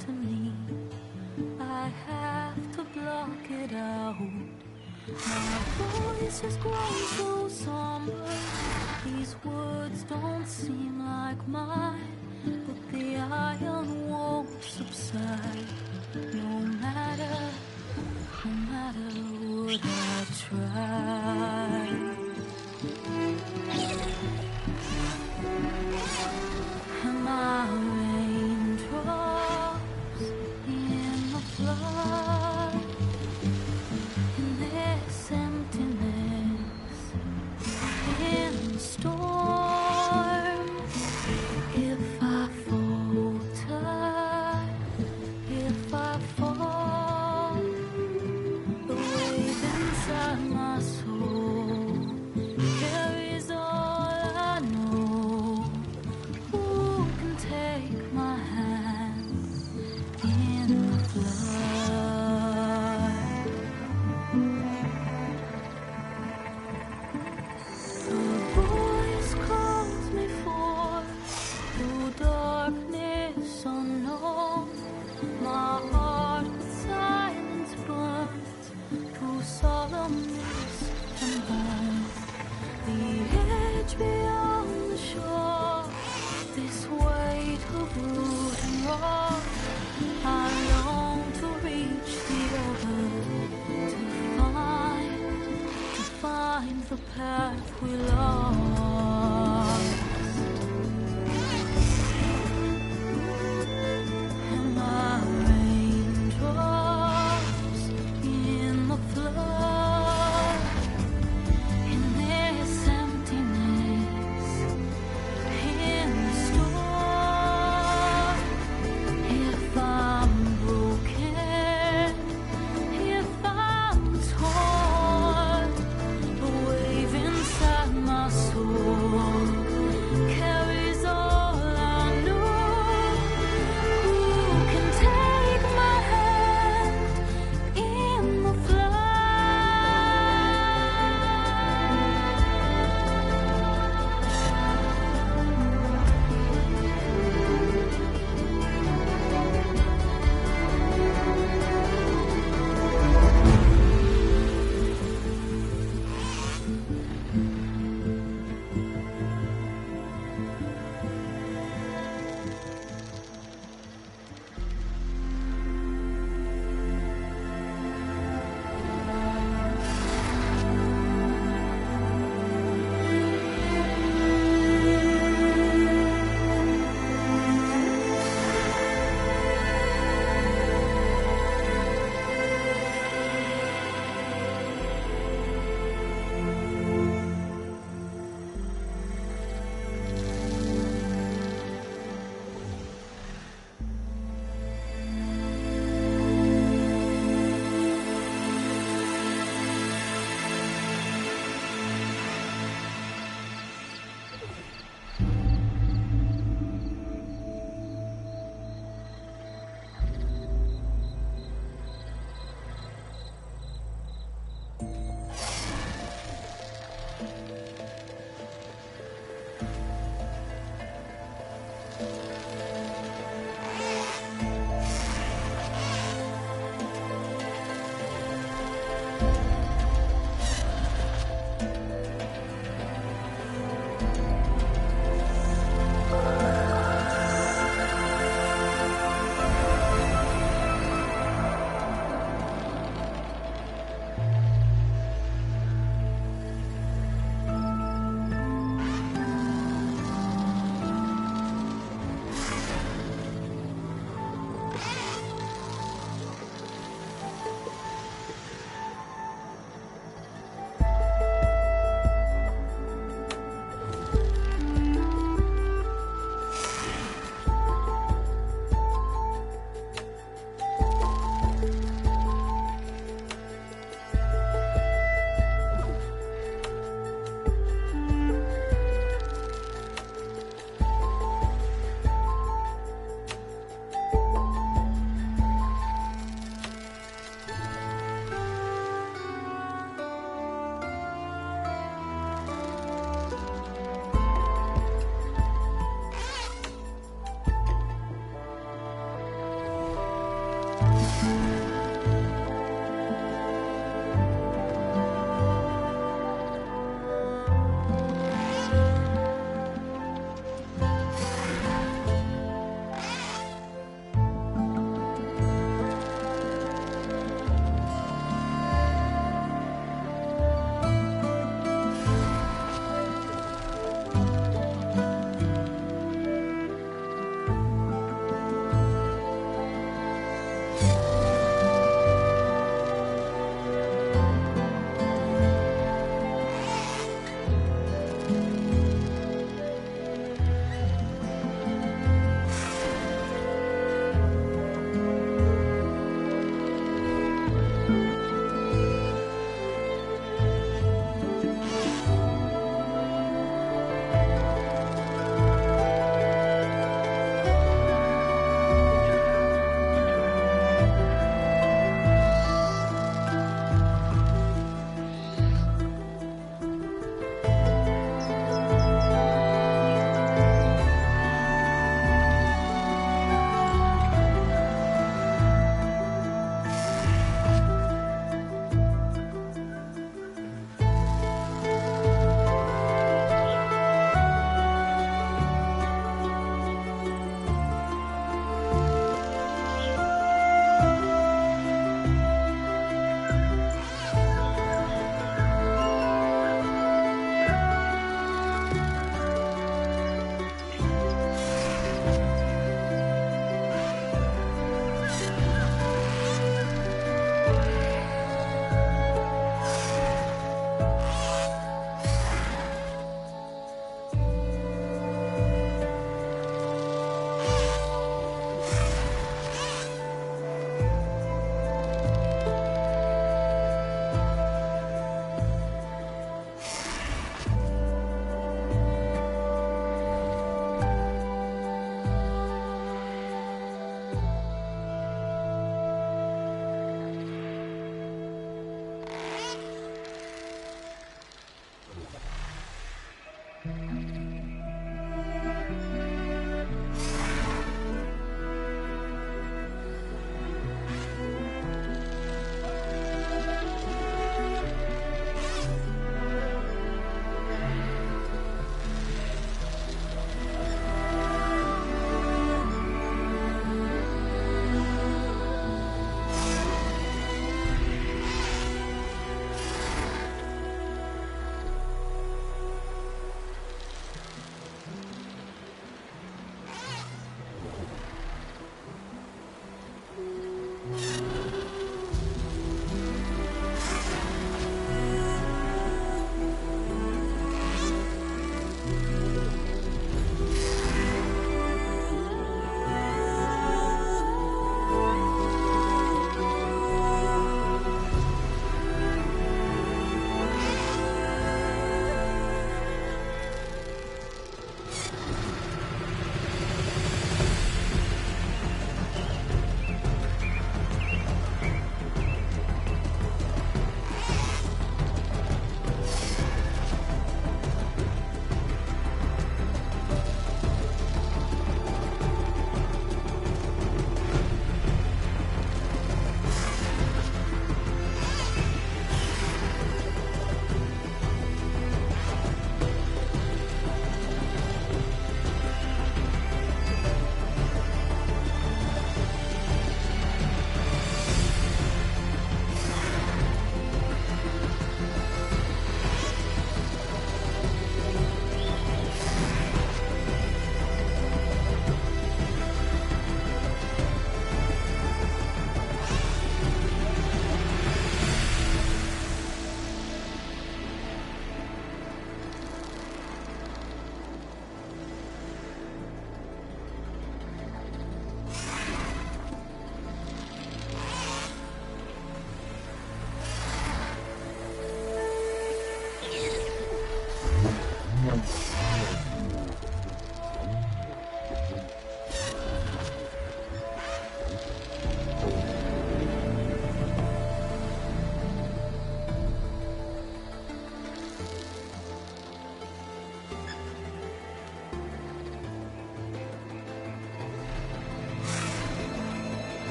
to me. I have to block it out. My voice has grown so somber. These words don't seem like mine, but the iron won't subside. No matter what I try. And my raindrops in the flood, in this emptiness, in the storm. If I falter, if I fall, the wave inside my soul carries all I know. Who can take my hand in the flood? A voice calls me forth through darkness unknown. My heart with silence burns through solemnness and home. The edge beyond the shore, this weight of root and rock. I long to reach the other, to find the path we lost. And my raindrops in the flood, in this emptiness, in the storm. If I'm broken, if I'm torn, the wave inside my soul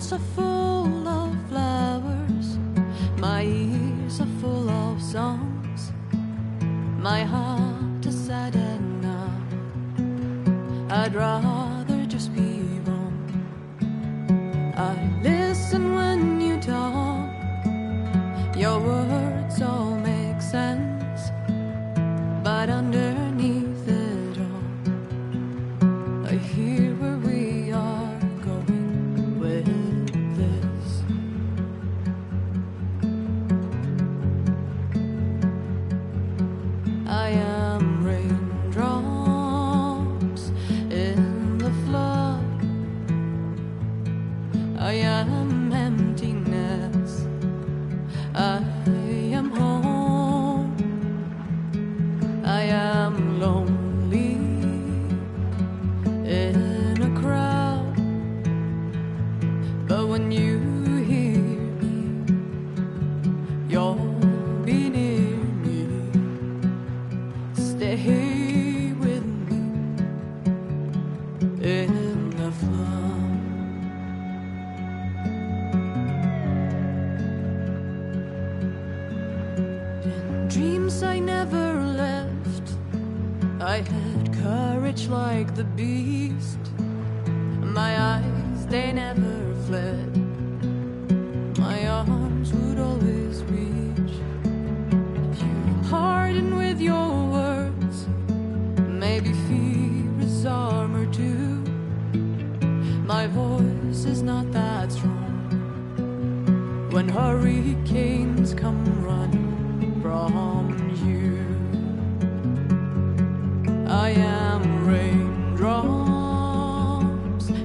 thoughts are full of flowers, my ears are full of songs, my heart is sad and numb. I'd rather just be wrong. I listen when you talk, your words all make sense, but underneath it all, I hear where we are going with this. I am raindrops in the flood. I am emptiness. I am home. I am lonely in a crowd. But when you hear me, you'll be near me. Stay with me in the flood. In dreams I never left, I had courage like the beast. My eyes, they never fled. My arms would always reach. If you harden with your words, maybe fear is armor too. My voice is not that strong. When hurricanes come running from you, I am raindrops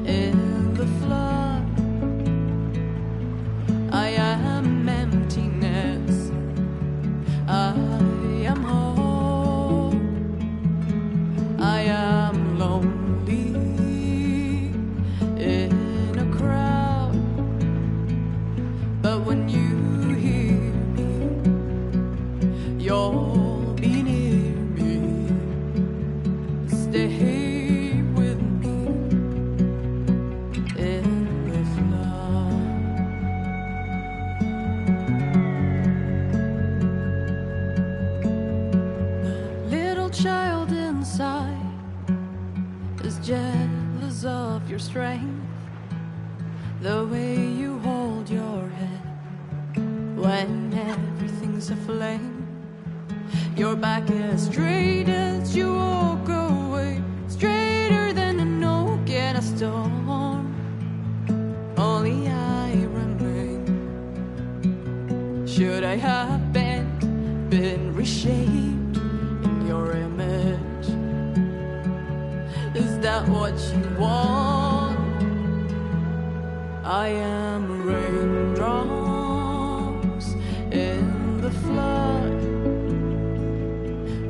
in the flood. I am emptiness. I am home. I am lonely in a crowd. But when you hear me, you'll be near me. Stay with me in the flood. The little child inside is jealous of your strength, the way you hold your head when everything's aflame. Your back as straight as you walk away, straighter than an oak in a storm. Only I remain. Should I have been reshaped in your image? Is that what you want? I am raindrops in the flood.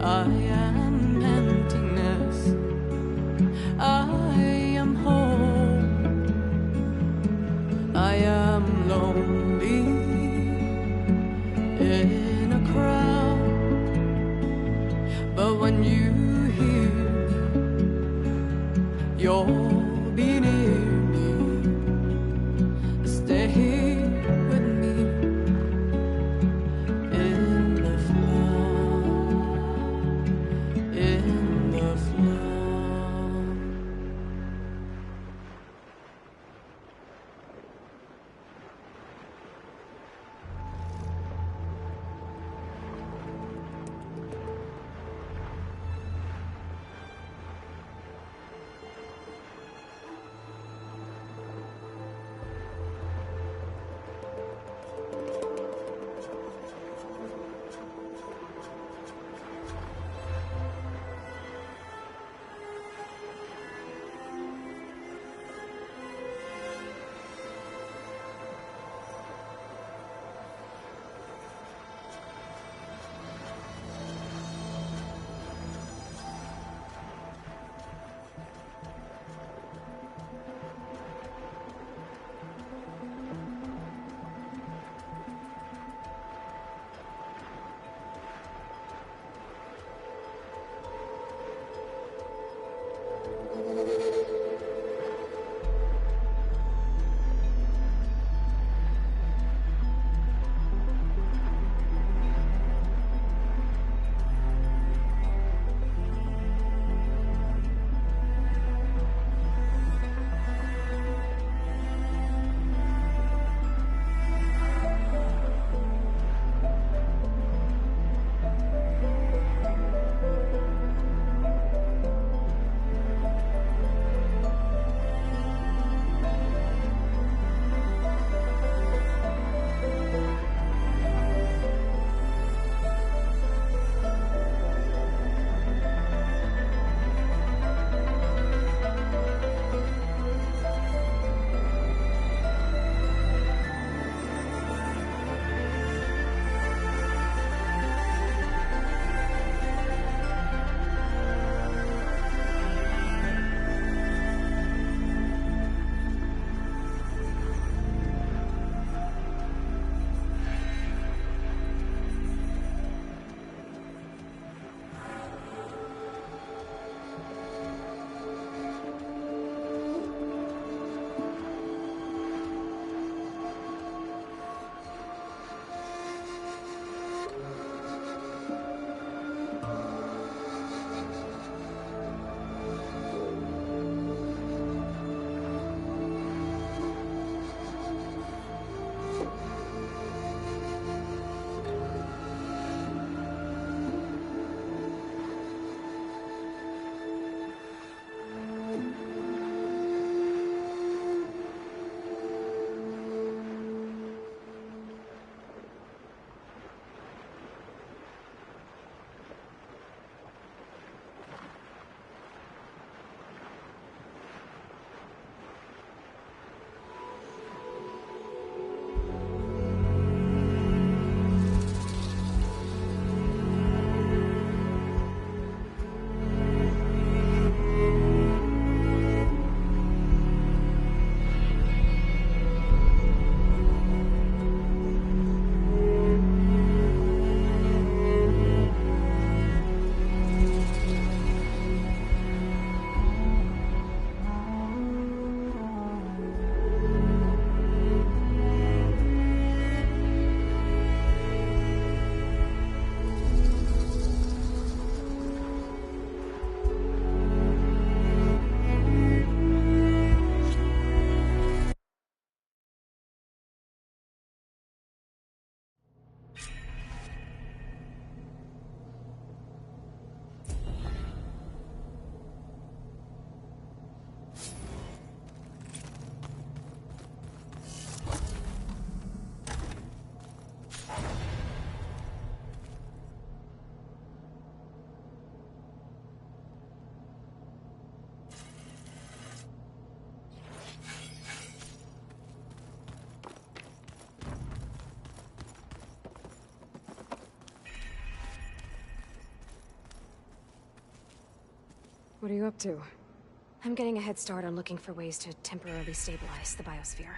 I am emptiness. I am home. I am lonely in a crowd. But when you hear me, you'll be near me. Stay What are you up to? I'm getting a head start on looking for ways to temporarily stabilize the biosphere.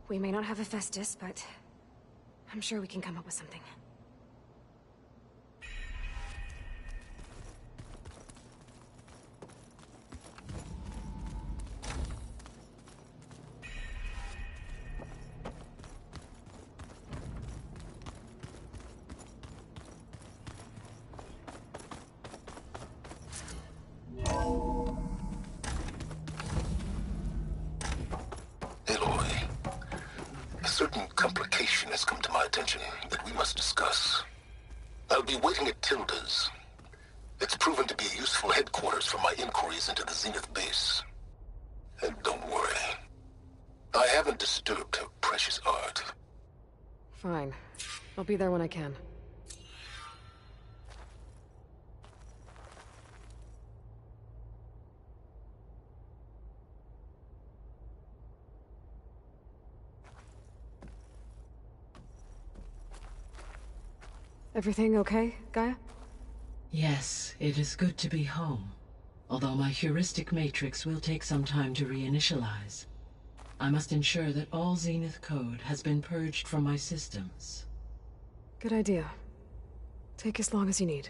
We may not have Hephaestus, but I'm sure we can come up with something. Aloy, a certain complication has come to my attention that we must discuss. I'll be waiting at Tilda's. It's proven to be a useful headquarters for my inquiries into the Zenith base. And don't worry, I haven't disturbed her precious art. Fine. I'll be there when I can. Everything okay, Gaia? Yes, it is good to be home. Although my heuristic matrix will take some time to reinitialize. I must ensure that all Zenith code has been purged from my systems. Good idea. Take as long as you need.